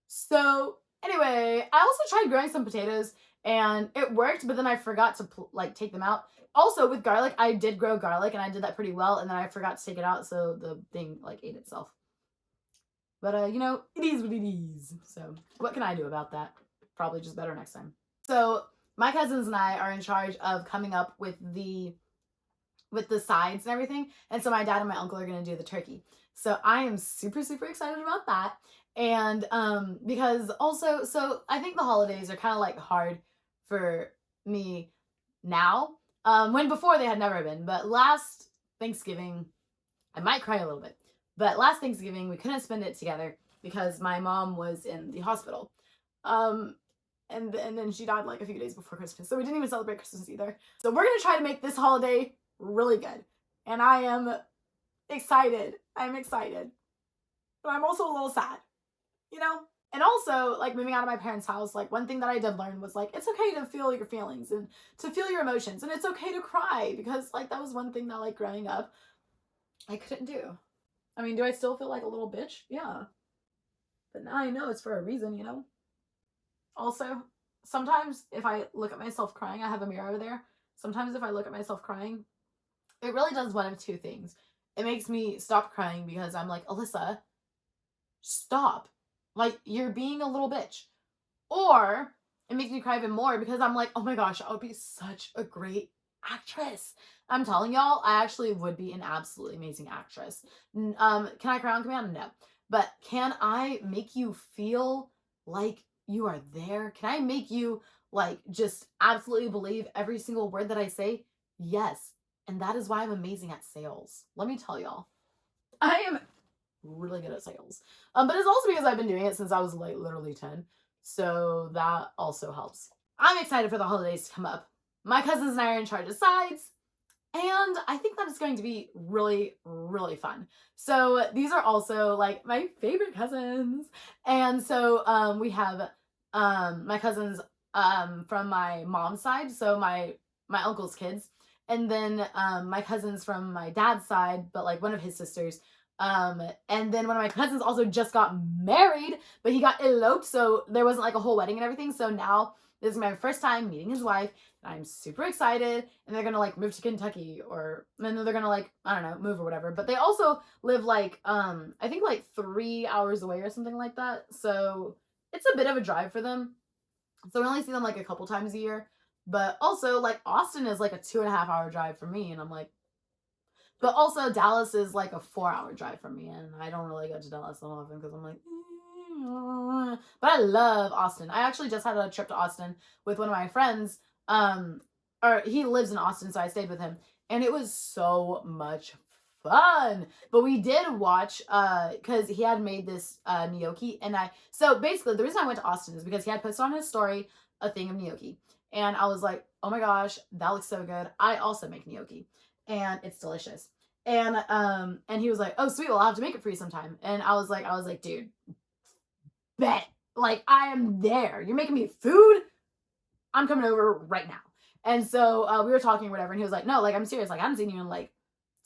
Speaker 1: So anyway, I also tried growing some potatoes and it worked, but then I forgot to like take them out. Also with garlic, I did grow garlic and I did that pretty well, and then I forgot to take it out, so the thing like ate itself. But you know, it is what it is. So what can I do about that? Probably just better next time. So my cousins and I are in charge of coming up with the sides and everything. And so my dad and my uncle are going to do the turkey. So I am super, super excited about that. And because also, so I think the holidays are kind of like hard for me now. When before they had never been. But last Thanksgiving, I might cry a little bit. But last Thanksgiving, we couldn't spend it together because my mom was in the hospital. And then she died like a few days before Christmas. So we didn't even celebrate Christmas either. So we're going to try to make this holiday really good. And I am excited. I'm excited. But I'm also a little sad, you know? And also, like, moving out of my parents' house, like, one thing that I did learn was, like, it's okay to feel your feelings and to feel your emotions. And it's okay to cry because, like, that was one thing that, like, growing up, I couldn't do. I mean, do I still feel like a little bitch? Yeah. But now I know it's for a reason, you know? Also, sometimes if I look at myself crying, I have a mirror over there. Sometimes if I look at myself crying, it really does one of two things. It makes me stop crying because I'm like, Alyssa, stop. Like, you're being a little bitch. Or it makes me cry even more because I'm like, oh my gosh, I would be such a great actress. I'm telling y'all, I actually would be an absolutely amazing actress. Can I cry on command? No. but can I make you feel like you are there? Can I make you like just absolutely believe every single word that I say? Yes. And that is why I'm amazing at sales. Let me tell y'all. I am really good at sales. But it's also because I've been doing it since I was like literally 10. So that also helps. I'm excited for the holidays to come up. My cousins and I are in charge of sides. And I think that is going to be really, really fun. So these are also like my favorite cousins. And so we have my cousins from my mom's side, so my uncle's kids, and then my cousins from my dad's side, but like one of his sisters. And then one of my cousins also just got married, but he got eloped, so there wasn't like a whole wedding and everything. So now this is my first time meeting his wife, and I'm super excited. And they're gonna like move to Kentucky, or and then they're gonna like, I don't know, move or whatever. But they also live like I think like 3 hours away or something like that. So it's a bit of a drive for them. So we only see them like a couple times a year. But also like Austin is like a 2.5 hour drive for me, and I'm like, but also Dallas is like a 4 hour drive from me, and I don't really go to Dallas so often because I'm like, but I love Austin. I actually just had a trip to Austin with one of my friends. Or he lives in Austin, so I stayed with him, and it was so much fun. But we did watch because he had made this gnocchi, and so basically the reason I went to Austin is because he had posted on his story a thing of gnocchi, and I was like, oh my gosh, that looks so good. I also make gnocchi, and it's delicious. And he was like, oh sweet, well I'll have to make it for you sometime. And I was like, dude, bet. Like, I am there. You're making me food. I'm coming over right now. And so we were talking or whatever, and he was like, no, like I'm serious. Like I haven't seen you in like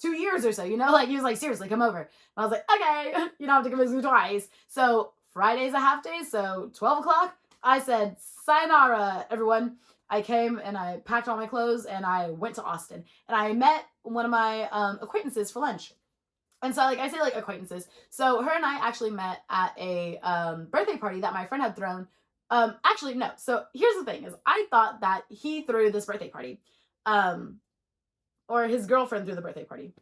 Speaker 1: 2 years or so, you know? Like he was like, seriously, come over. And I was like, okay, you don't have to convince me twice. So Friday's a half day, so 12 o'clock, I said, sayonara, everyone. I came and I packed all my clothes and I went to Austin. And I met one of my acquaintances for lunch. And so like I say like acquaintances. So her and I actually met at a birthday party that my friend had thrown. Actually no. So here's the thing: is I thought that he threw this birthday party, or his girlfriend threw the birthday party.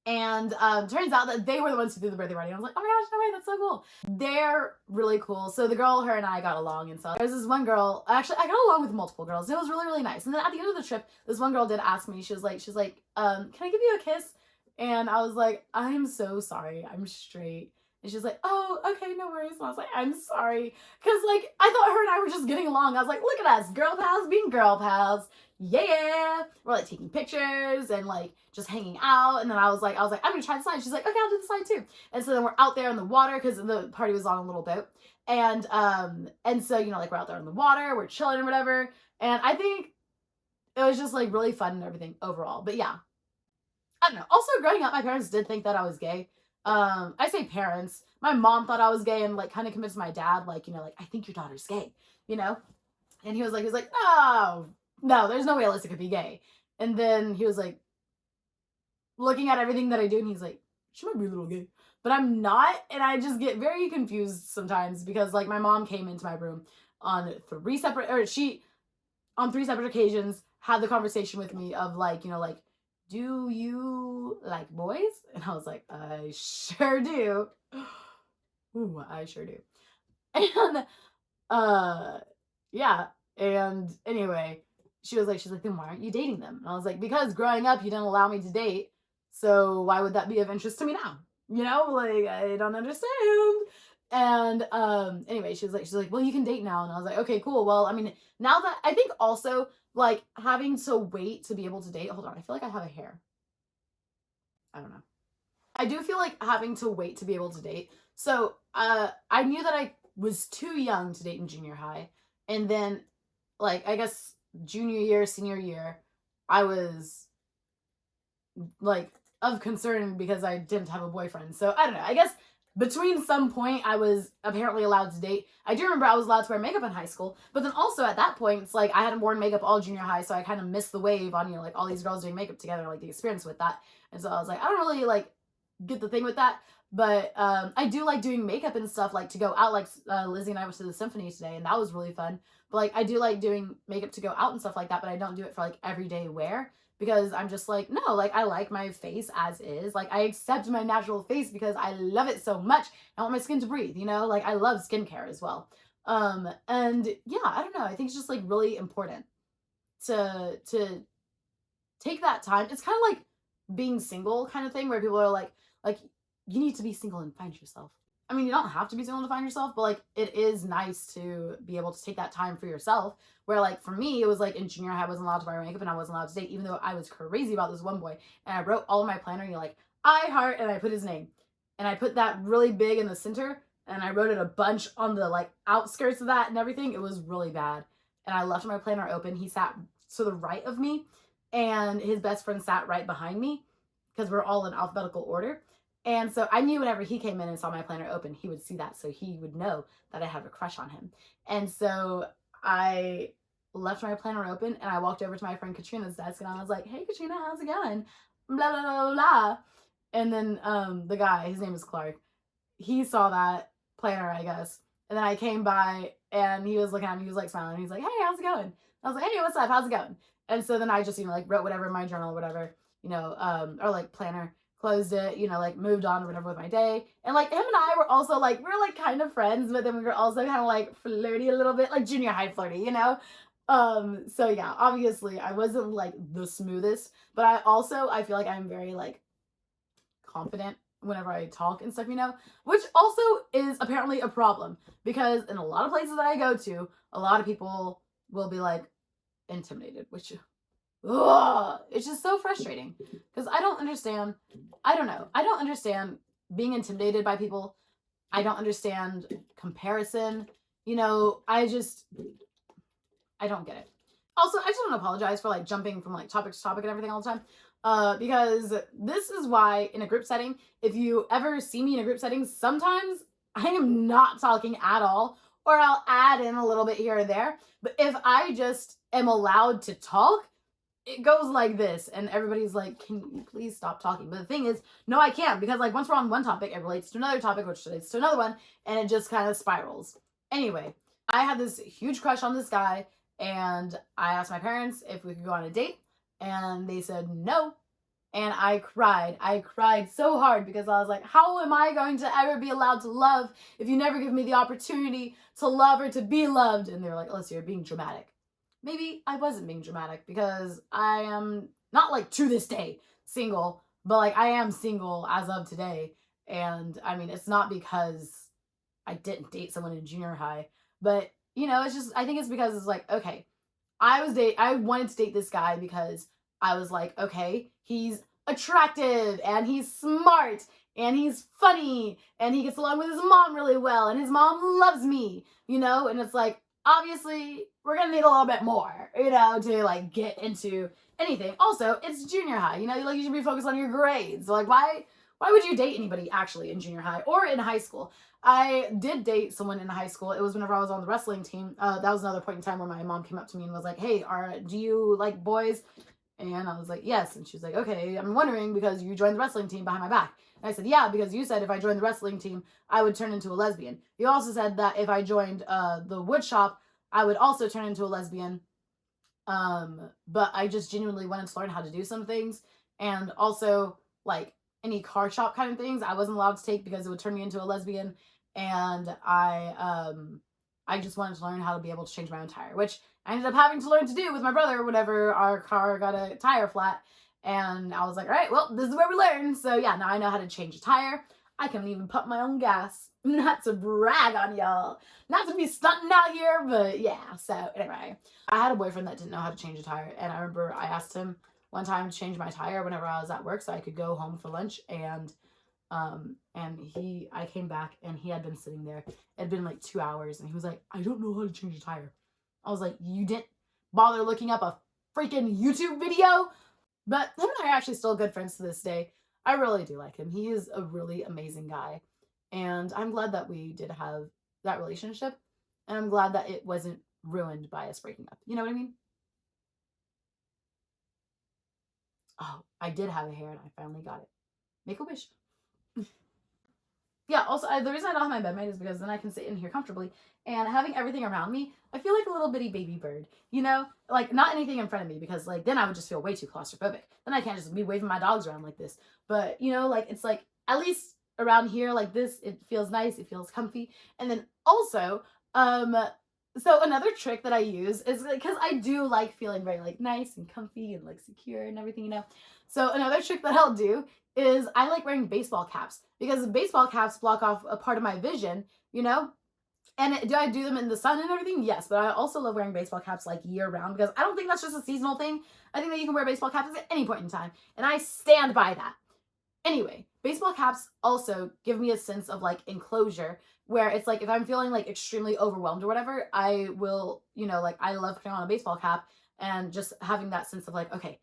Speaker 1: And turns out that they were the ones who threw the birthday party. And I was like, oh my gosh, no way, that's so cool. They're really cool. So the girl, her and I got along. And so there's this one girl, actually I got along with multiple girls. It was really, really nice. And then at the end of the trip, this one girl did ask me, she was like, can I give you a kiss? And I was like, I'm so sorry, I'm straight. And she's like, oh, okay, no worries. And I was like, I'm sorry. Because, like, I thought her and I were just getting along. I was like, look at us, girl pals being girl pals. Yeah. We're, like, taking pictures and, like, just hanging out. And then I was like, I'm going to try the slide. She's like, okay, I'll do the slide, too. And so then we're out there in the water because the party was on a little boat. And so, you know, like, we're out there in the water. We're chilling and whatever. And I think it was just, like, really fun and everything overall. But, yeah. I don't know. Also, growing up, my parents did think that I was gay. I say parents. My mom thought I was gay and like kind of convinced my dad, like, you know, like, I think your daughter's gay, you know? And he was like, no, there's no way Alyssa could be gay. And then he was like, looking at everything that I do, and he's like, she might be a little gay. But I'm not, and I just get very confused sometimes because like my mom came into my room on three separate occasions, had the conversation with me of like, you know, like, do you like boys? And I was like, I sure do. Ooh, I sure do. And yeah. And anyway, she's like, then why aren't you dating them? And I was like, because growing up you didn't allow me to date. So why would that be of interest to me now? You know, like I don't understand. And anyway, she's like, well, you can date now. And I was like, okay, cool. Well, I mean, now that I think also like having to wait to be able to date. Hold on, I feel like I have a hair. I don't know. I do feel like having to wait to be able to date. So I knew that I was too young to date in junior high. And then like I guess junior year, senior year, I was like of concern because I didn't have a boyfriend. So I don't know. I guess between some point I was apparently allowed to date. I do remember I was allowed to wear makeup in high school, but then also at that point it's like I hadn't worn makeup all junior high, so I kind of missed the wave on, you know, like all these girls doing makeup together, like the experience with that. And so I was like, I don't really like get the thing with that, but I do like doing makeup and stuff, like to go out. Like Lizzie and I went to the symphony today, and that was really fun. But like I do like doing makeup to go out and stuff like that, but I don't do it for like everyday wear because I'm just like, no, like I like my face as is. Like I accept my natural face because I love it so much. I want my skin to breathe, you know? Like I love skincare as well. And yeah, I don't know. I think it's just like really important to take that time. It's kind of like being single kind of thing where people are like you need to be single and find yourself. I mean, you don't have to be single to find yourself, but like it is nice to be able to take that time for yourself. Where like for me, it was like in junior high, I wasn't allowed to wear makeup and I wasn't allowed to date, even though I was crazy about this one boy. And I wrote all of my planner, you know, like I heart, and I put his name, and I put that really big in the center, and I wrote it a bunch on the like outskirts of that and everything. It was really bad, and I left my planner open. He sat to the right of me, and his best friend sat right behind me because we're all in alphabetical order. And so I knew whenever he came in and saw my planner open, he would see that. So he would know that I had a crush on him. And so I left my planner open and I walked over to my friend Katrina's desk and I was like, hey, Katrina, how's it going? Blah, blah, blah, blah. And then the guy, his name is Clark, he saw that planner, I guess. And then I came by and he was looking at me, he was like smiling. He's like, hey, how's it going? I was like, hey, what's up? How's it going? And so then I just, you know, like wrote whatever in my journal or whatever, you know, or like planner, closed it, you know, like moved on or whatever with my day. And like him and I were also like, we were like kind of friends, but then we were also kind of like flirty a little bit, like junior high flirty, you know? So yeah, obviously I wasn't like the smoothest, but I feel like I'm very like confident whenever I talk and stuff, you know, which also is apparently a problem because in a lot of places that I go to, a lot of people will be like intimidated, which it's just so frustrating because I don't understand. I don't know. I don't understand being intimidated by people. I don't understand comparison. You know, I don't get it. Also, I just want to apologize for like jumping from like topic to topic and everything all the time. Because this is why in a group setting, if you ever see me in a group setting, sometimes I am not talking at all, or I'll add in a little bit here or there. But if I just am allowed to talk, it goes like this, and everybody's like, can you please stop talking? But the thing is, no, I can't, because like once we're on one topic, it relates to another topic, which relates to another one, and it just kind of spirals. Anyway, I had this huge crush on this guy, and I asked my parents if we could go on a date, and they said no. And I cried. I cried so hard because I was like, how am I going to ever be allowed to love if you never give me the opportunity to love or to be loved? And they were like, Alyssa, you're being dramatic. Maybe I wasn't being dramatic because I am not like to this day single, but like I am single as of today. And I mean, it's not because I didn't date someone in junior high, but you know, it's just, I think it's because it's like, okay, I wanted to date this guy because I was like, okay, he's attractive and he's smart and he's funny and he gets along with his mom really well and his mom loves me, you know? And it's like, obviously, we're gonna need a little bit more, you know, to like get into anything. Also, it's junior high, you know, like you should be focused on your grades. So, like, why would you date anybody actually in junior high or in high school? I did date someone in high school. It was whenever I was on the wrestling team. That was another point in time where my mom came up to me and was like, hey, do you like boys? And I was like, yes. And she was like, okay, I'm wondering because you joined the wrestling team behind my back. And I said, yeah, because you said if I joined the wrestling team, I would turn into a lesbian. You also said that if I joined the wood shop, I would also turn into a lesbian. But I just genuinely wanted to learn how to do some things. And also, like, any car shop kind of things, I wasn't allowed to take because it would turn me into a lesbian. And I just wanted to learn how to be able to change my own tire, which I ended up having to learn to do with my brother whenever our car got a tire flat. And I was like, all right, well, this is where we learn. So yeah, now I know how to change a tire. I can even pump my own gas. Not to brag on y'all. Not to be stunting out here, but yeah. So anyway, I had a boyfriend that didn't know how to change a tire. And I remember I asked him one time to change my tire whenever I was at work so I could go home for lunch. And I came back and he had been sitting there. It had been like 2 hours and he was like, I don't know how to change a tire. I was like, you didn't bother looking up a freaking YouTube video? But him and I are actually still good friends to this day. I really do like him. He is a really amazing guy. And I'm glad that we did have that relationship. And I'm glad that it wasn't ruined by us breaking up. You know what I mean? Oh, I did have a hair and I finally got it. Make a wish. yeah, also the reason I don't have my bedmate is because then I can sit in here comfortably, and having everything around me, I feel like a little bitty baby bird, you know, like not anything in front of me because like then I would just feel way too claustrophobic. Then I can't just be waving my dogs around like this. But you know, like it's like at least around here like this, it feels nice, it feels comfy, and then also um. So another trick that I use is because I do like feeling very like nice and comfy and like secure and everything, you know. So another trick that I'll do is I like wearing baseball caps because baseball caps block off a part of my vision, you know? And do I do them in the sun and everything? Yes, but I also love wearing baseball caps like year round because I don't think that's just a seasonal thing. I think that you can wear baseball caps at any point in time, and I stand by that. Anyway, baseball caps also give me a sense of like enclosure where it's like if I'm feeling like extremely overwhelmed or whatever, I will, you know, like I love putting on a baseball cap and just having that sense of like, okay,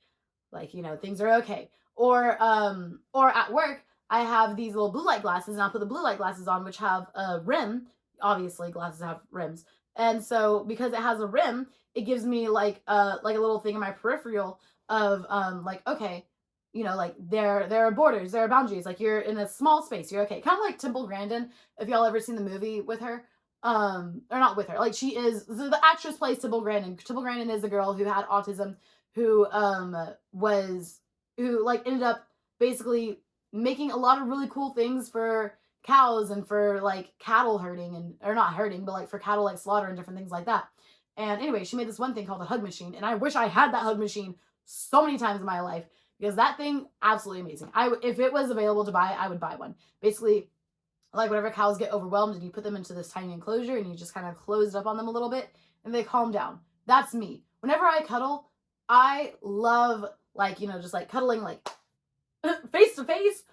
Speaker 1: like you know things are okay, or at work I have these little blue light glasses and I'll put the blue light glasses on which have a rim. Obviously glasses have rims, and so because it has a rim it gives me like a little thing in my peripheral of like okay, you know, like there are borders, there are boundaries, like you're in a small space, you're okay, kind of like Temple Grandin, if y'all ever seen the movie with her, or not with her, like she is the actress plays Temple Grandin. Temple Grandin is a girl who had autism, who was who like ended up basically making a lot of really cool things for cows and for like cattle herding, and or not herding but like for cattle like slaughter and different things like that. And anyway, she made this one thing called a hug machine, and I wish I had that hug machine so many times in my life because that thing absolutely amazing. I if it was available to buy, I would buy one. Basically, like whenever cows get overwhelmed and you put them into this tiny enclosure and you just kind of close it up on them a little bit and they calm down. That's me. Whenever I cuddle, I love like, you know, just like cuddling like face to face,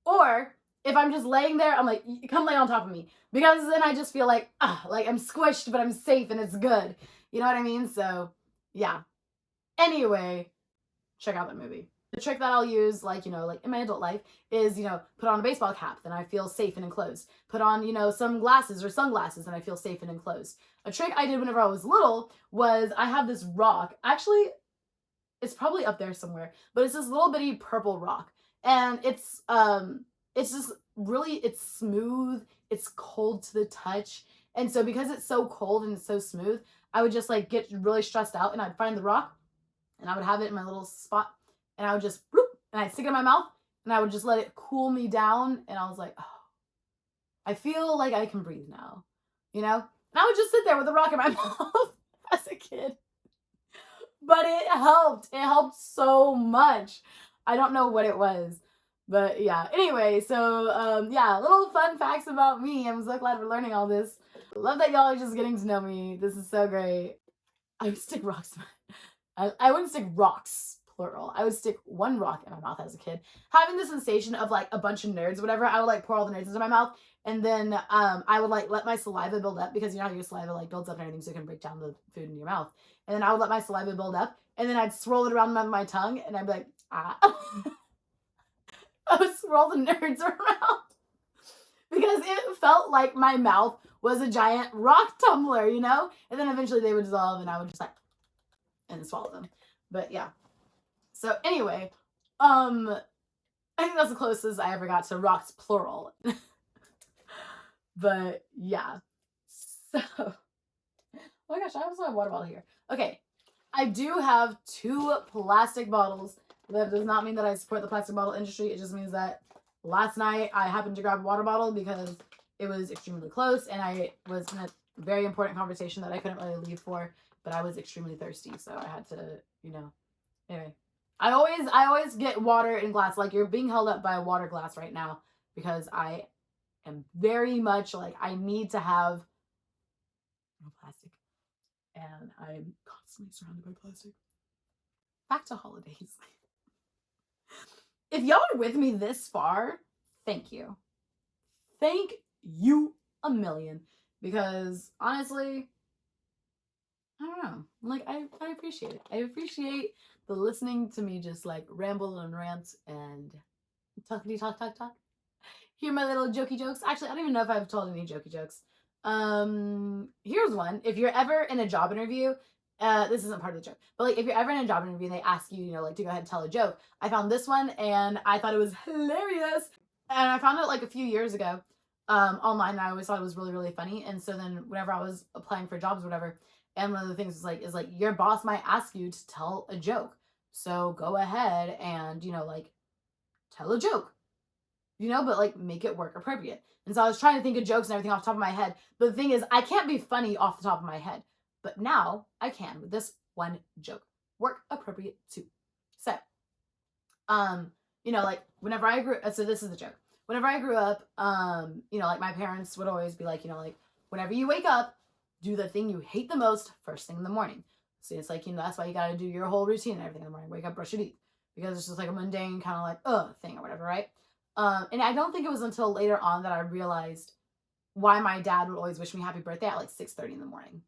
Speaker 1: or if I'm just laying there, I'm like, come lay on top of me, because then I just feel like I'm squished, but I'm safe and it's good. You know what I mean? So yeah. Anyway, check out that movie. The trick that I'll use, like, you know, like in my adult life is, you know, put on a baseball cap, then I feel safe and enclosed. Put on, you know, some glasses or sunglasses, and I feel safe and enclosed. A trick I did whenever I was little was I have this rock. Actually, it's probably up there somewhere, but it's this little bitty purple rock. And it's just really it's smooth, it's cold to the touch. And so because it's so cold and it's so smooth, I would just like get really stressed out and I'd find the rock and I would have it in my little spot and I would just bloop, and I'd stick it in my mouth and I would just let it cool me down, and I was like, oh, I feel like I can breathe now, you know? And I would just sit there with a rock in my mouth as a kid. But it helped. It helped so much. I don't know what it was. But yeah. Anyway, so yeah, little fun facts about me. I'm so glad we're learning all this. Love that y'all are just getting to know me. This is so great. I would stick rocks. I wouldn't stick rocks, plural. I would stick one rock in my mouth as a kid. Having the sensation of like a bunch of nerds, whatever, I would like pour all the nerds into my mouth. And then I would like let my saliva build up, because you know how your saliva like builds up and everything so you can break down the food in your mouth. And then I would let my saliva build up and then I'd swirl it around my tongue and I'd be like, ah. I would swirl the nerds around because it felt like my mouth was a giant rock tumbler, you know? And then eventually they would dissolve and I would just like, and swallow them. But yeah. So anyway, I think that's the closest I ever got to rocks, plural. But yeah. So, oh my gosh, I also have a water bottle here. Okay. I do have 2 plastic bottles. That does not mean that I support the plastic bottle industry. It just means that last night I happened to grab a water bottle because it was extremely close and I was in a very important conversation that I couldn't really leave for, but I was extremely thirsty, so I had to, you know. Anyway, I always get water in glass. Like, you're being held up by a water glass right now because I am very much like I need to have no plastic, and I'm constantly surrounded by plastic. Back to holidays. If y'all are with me this far, thank you. Thank you a million. Because honestly, I don't know. Like, I appreciate it. I appreciate the listening to me just like ramble and rant and talkity talk. Hear my little jokey jokes. Actually, I don't even know if I've told any jokey jokes. Here's one. If you're ever in a job interview, this isn't part of the joke, but like if you're ever in a job interview and they ask you, you know, like to go ahead and tell a joke, I found this one and I thought it was hilarious. And I found it like a few years ago. online, and I always thought it was really, really funny. And so then whenever I was applying for jobs or whatever, and one of the things is like your boss might ask you to tell a joke. So go ahead and, like tell a joke, but like make it work appropriate. And so I was trying to think of jokes and everything off the top of my head. But the thing is, I can't be funny off the top of my head. But now I can with this one joke. Work appropriate too. So, like whenever I grew, so this is the joke. Whenever I grew up, like my parents would always be like, like whenever you wake up, do the thing you hate the most first thing in the morning. So it's like, that's why you got to do your whole routine and everything in the morning. Wake up, brush your teeth. Because it's just like a mundane kind of like, thing or whatever, right? And I don't think it was until later on that I realized why my dad would always wish me happy birthday at like 6:30 in the morning.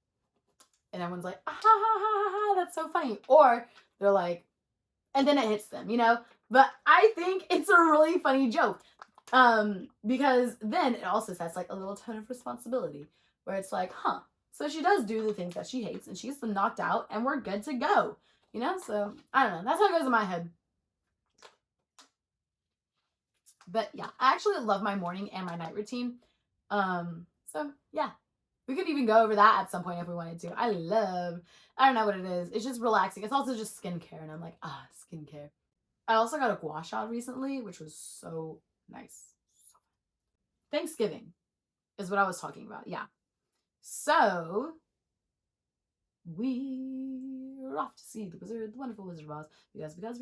Speaker 1: And everyone's like, ah, ha, ha, ha, ha, that's so funny. Or they're like, and then it hits them, But I think it's a really funny joke. Because then it also sets like a little tone of responsibility where it's like, so she does do the things that she hates and she gets them knocked out and we're good to go, So I don't know. That's how it goes in my head. But yeah, I actually love my morning and my night routine. So yeah, we could even go over that at some point if we wanted to. I don't know what it is. It's just relaxing. It's also just skincare. And I'm like, skincare. I also got a gua sha recently, which was so nice. Thanksgiving is what I was talking about. Yeah. So we're off to see the wonderful Wizard of Oz. Because.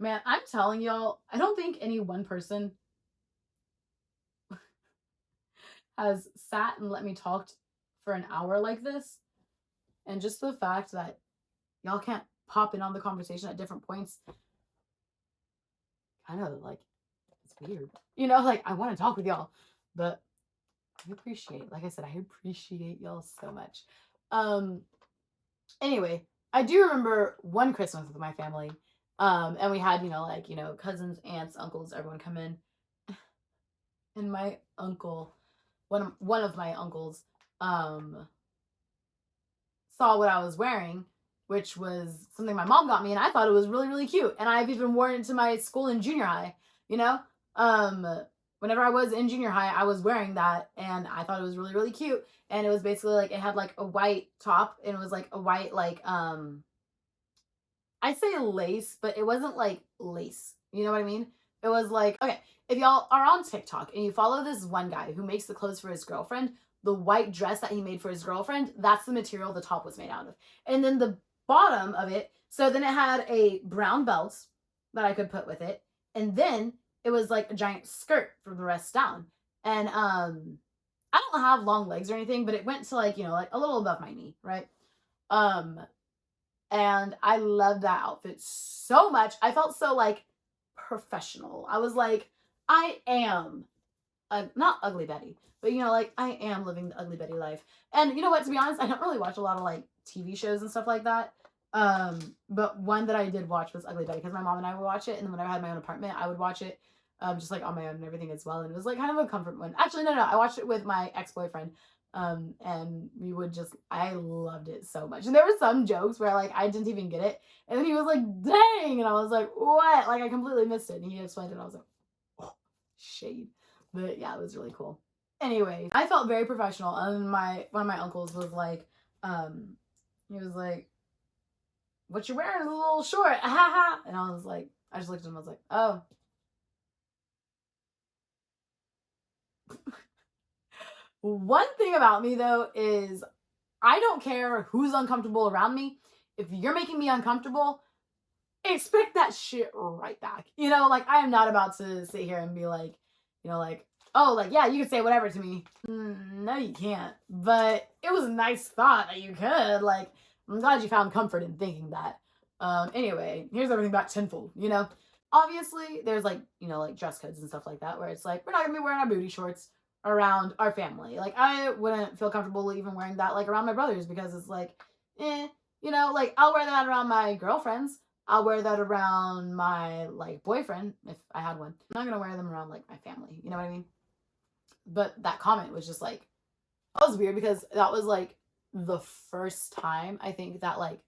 Speaker 1: Man, I'm telling y'all, I don't think any one person has sat and let me talk for an hour like this. And just the fact that y'all can't pop in on the conversation at different points, kind of like, it's weird. Like I want to talk with y'all, but I appreciate, like I said, I appreciate y'all so much. Anyway, I do remember one Christmas with my family. And we had, cousins, aunts, uncles, everyone come in. And my uncle, one of my uncles, saw what I was wearing, which was something my mom got me, and I thought it was really, really cute. And I've even worn it to my school in junior high, whenever I was in junior high, I was wearing that, and I thought it was really, really cute. And it was basically like, it had like a white top, and it was like a white, like, I say lace, but it wasn't like lace. You know what I mean? It was like, okay, if y'all are on TikTok and you follow this one guy who makes the clothes for his girlfriend, the white dress that he made for his girlfriend, that's the material the top was made out of. And then the bottom of it, so then it had a brown belt that I could put with it. And then it was like a giant skirt from the rest down. And I don't have long legs or anything, but it went to like, like a little above my knee, right? And I loved that outfit so much. I felt so like professional. I was like, I am not Ugly Betty, but like I am living the Ugly Betty life. And you know what, to be honest, I don't really watch a lot of like TV shows and stuff like that. But one that I did watch was Ugly Betty because my mom and I would watch it. And then when I had my own apartment, I would watch it just like on my own and everything as well. And it was like kind of a comfort one. Actually, no, I watched it with my ex-boyfriend. And we would I loved it so much. And there were some jokes where like I didn't even get it. And then he was like, dang. And I was like, what? Like I completely missed it. And he explained it. And I was like, oh, shade. But yeah, it was really cool. Anyway, I felt very professional. And one of my uncles was like, he was like, what you're wearing is a little short. Ha ha. And I was like, I just looked at him. I was like, oh. One thing about me though is I don't care who's uncomfortable around me. If you're making me uncomfortable, expect that shit right back. Like I am not about to sit here and be like, like, oh, like, yeah, you can say whatever to me. No, you can't. But it was a nice thought that you could. Like, I'm glad you found comfort in thinking that. Anyway, here's everything back tenfold, Obviously, there's like, like dress codes and stuff like that where it's like, we're not gonna be wearing our booty shorts around our family. Like I wouldn't feel comfortable even wearing that like around my brothers because it's like, like I'll wear that around my girlfriends. I'll wear that around my like boyfriend if I had one. I'm not gonna wear them around like my family. You know what I mean? But that comment was just like, that was weird because that was like the first time I think that like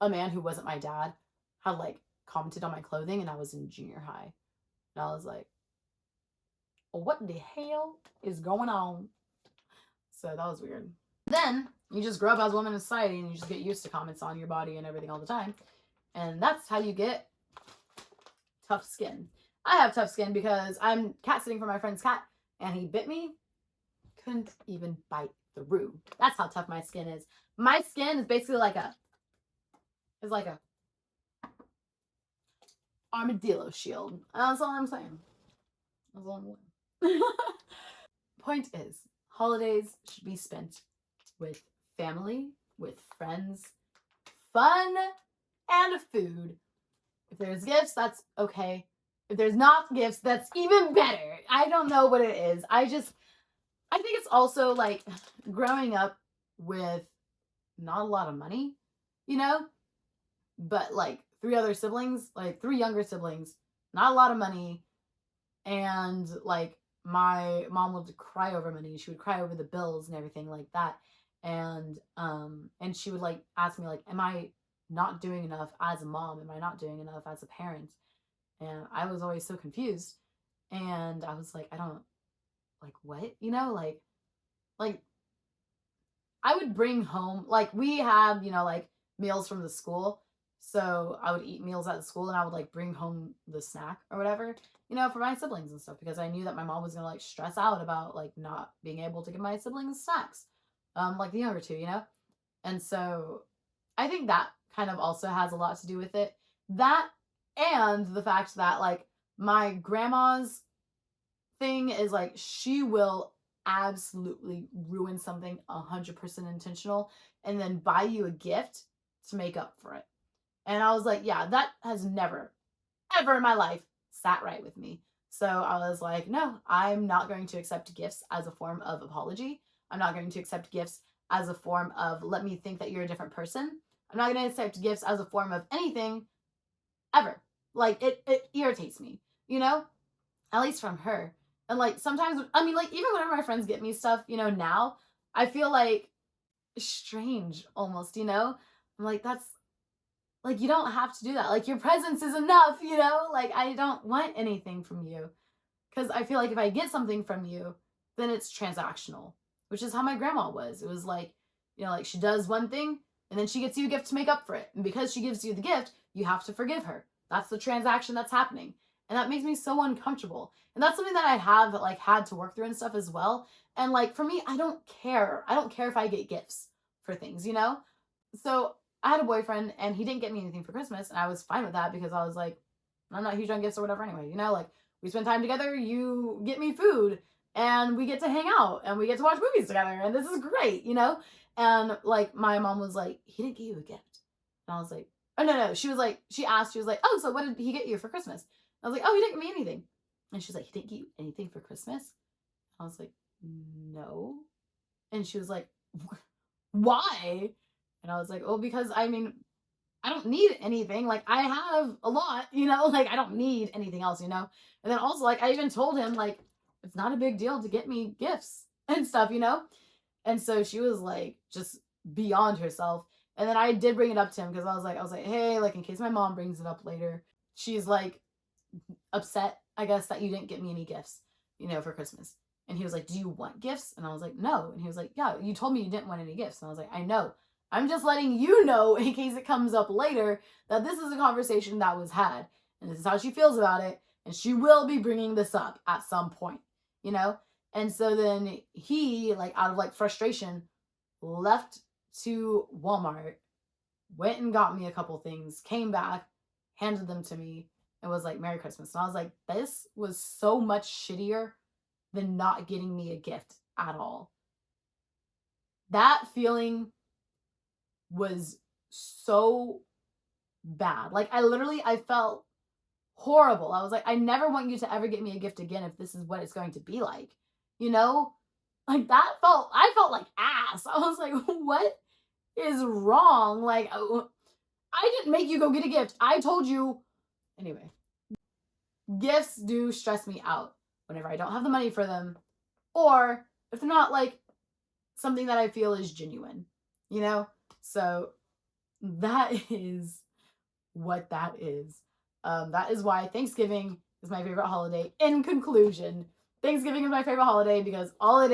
Speaker 1: a man who wasn't my dad had like commented on my clothing, and I was in junior high. And I was like, what the hell is going on? So that was weird. Then you just grow up as a woman in society and you just get used to comments on your body and everything all the time. And that's how you get tough skin. I have tough skin because I'm cat sitting for my friend's cat and he bit me. Couldn't even bite through. That's how tough my skin is. My skin is basically like a armadillo shield. That's all I'm saying. That's all I'm saying. Point is, holidays should be spent with family, with friends, fun, and food. If there's gifts, that's okay. If there's not gifts, that's even better. I don't know what it is. I think it's also like growing up with not a lot of money, you know, but like three younger siblings, not a lot of money. And like my mom would cry over money. She would cry over the bills and everything like that. And she would like ask me like, am I not doing enough as a mom? Am I not doing enough as a parent? And I was always so confused. And I was like, I don't, like, what? You know, like I would bring home, like we had, you know, like meals from the school. So I would eat meals at the school and I would like bring home the snack or whatever, you know, for my siblings and stuff, because I knew that my mom was gonna like stress out about like not being able to give my siblings snacks. Like the younger two, you know? And so I think that kind of also has a lot to do with it. That and the fact that like my grandma's thing is like she will absolutely ruin something 100% intentional and then buy you a gift to make up for it. And I was like, yeah, that has never, ever in my life sat right with me. So I was like, no, I'm not going to accept gifts as a form of apology. I'm not going to accept gifts as a form of let me think that you're a different person. I'm not going to accept gifts as a form of anything ever. Like it irritates me, you know, at least from her. And like sometimes, I mean, like even whenever my friends get me stuff, you know, now I feel like strange almost, you know, I'm like, that's like, you don't have to do that. Like your presence is enough, you know, like I don't want anything from you. Because I feel like if I get something from you, then it's transactional, which is how my grandma was. It was like, you know, like she does one thing and then she gets you a gift to make up for it. And because she gives you the gift, you have to forgive her. That's the transaction that's happening. And that makes me so uncomfortable. And that's something that I have like had to work through and stuff as well. And like for me, I don't care. I don't care if I get gifts for things, you know? So I had a boyfriend and he didn't get me anything for Christmas. And I was fine with that because I was like, I'm not huge on gifts or whatever anyway, you know? Like we spend time together, you get me food and we get to hang out and we get to watch movies together and this is great, you know? And like my mom was like, he didn't get you a gift. And I was like, oh no. She was like, she asked, she was like, oh, so what did he get you for Christmas? I was like, oh, he didn't get me anything. And she's like, he didn't get you anything for Christmas? I was like, no. And she was like, why? And I was like, oh, because I mean, I don't need anything. Like I have a lot, you know, like I don't need anything else, you know? And then also like I even told him like, it's not a big deal to get me gifts and stuff, you know? And so she was like just beyond herself. And then I did bring it up to him because I was like, hey, like in case my mom brings it up later, she's like upset, I guess, that you didn't get me any gifts, you know, for Christmas. And he was like, do you want gifts? And I was like, no. And he was like, yeah, you told me you didn't want any gifts. And I was like, I know. I'm just letting you know in case it comes up later that this is a conversation that was had. And this is how she feels about it. And she will be bringing this up at some point, you know? And so then he, like, out of like frustration, left to Walmart, went and got me a couple things, came back, handed them to me, and was like, Merry Christmas. And I was like, this was so much shittier than not getting me a gift at all. That feeling was so bad. Like I felt horrible. I was like, I never want you to ever get me a gift again if this is what it's going to be like. You know? Like I felt like ass. I was like, what is wrong? Like, I didn't make you go get a gift. I told you. Anyway, gifts do stress me out whenever I don't have the money for them, or if they're not like something that I feel is genuine, you know? So that is what that is. That is why Thanksgiving is my favorite holiday. In conclusion, Thanksgiving is my favorite holiday because all it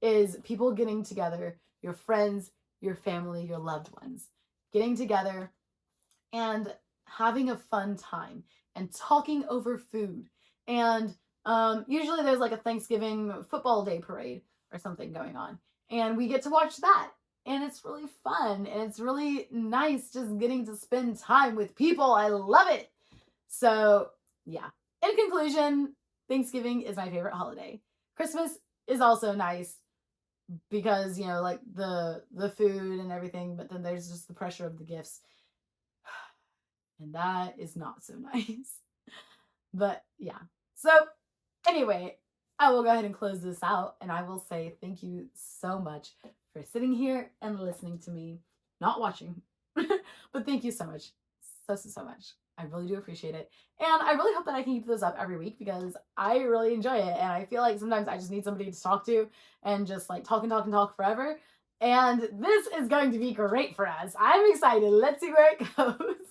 Speaker 1: is people getting together, your friends, your family, your loved ones, getting together and having a fun time and talking over food. And usually there's like a Thanksgiving football day parade or something going on. And we get to watch that. And it's really fun. And it's really nice just getting to spend time with people. I love it. So, yeah. In conclusion, Thanksgiving is my favorite holiday. Christmas is also nice because, you know, like the food and everything, but then there's just the pressure of the gifts. And that is not so nice. But yeah. So anyway, I will go ahead and close this out and I will say thank you so much for sitting here and listening to me, not watching. But thank you so much. So much. I really do appreciate it. And I really hope that I can keep those up every week because I really enjoy it. And I feel like sometimes I just need somebody to talk to and just like talk and talk and talk forever. And this is going to be great for us. I'm excited. Let's see where it goes.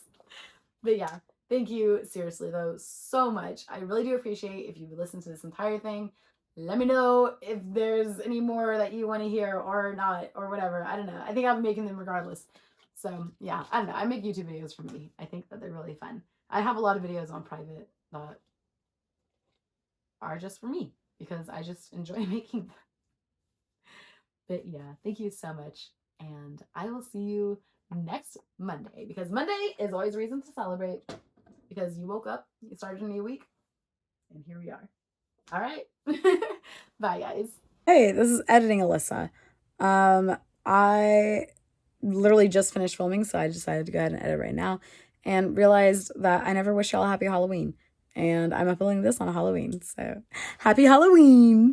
Speaker 1: But yeah, thank you seriously though so much. I really do appreciate if you listen to this entire thing. Let me know if there's any more that you want to hear or not or whatever. I don't know. I think I'll be making them regardless. So yeah, I don't know. I make YouTube videos for me. I think that they're really fun. I have a lot of videos on private that are just for me because I just enjoy making them. But yeah, thank you so much. And I will see you next Monday because Monday is always a reason to celebrate because you woke up, you started a new week, and here we are. All right. Bye, guys.
Speaker 3: Hey, this is editing Alyssa. I literally just finished filming, so I decided to go ahead and edit right now and realized that I never wish y'all a happy Halloween. And I'm uploading this on Halloween, so happy Halloween!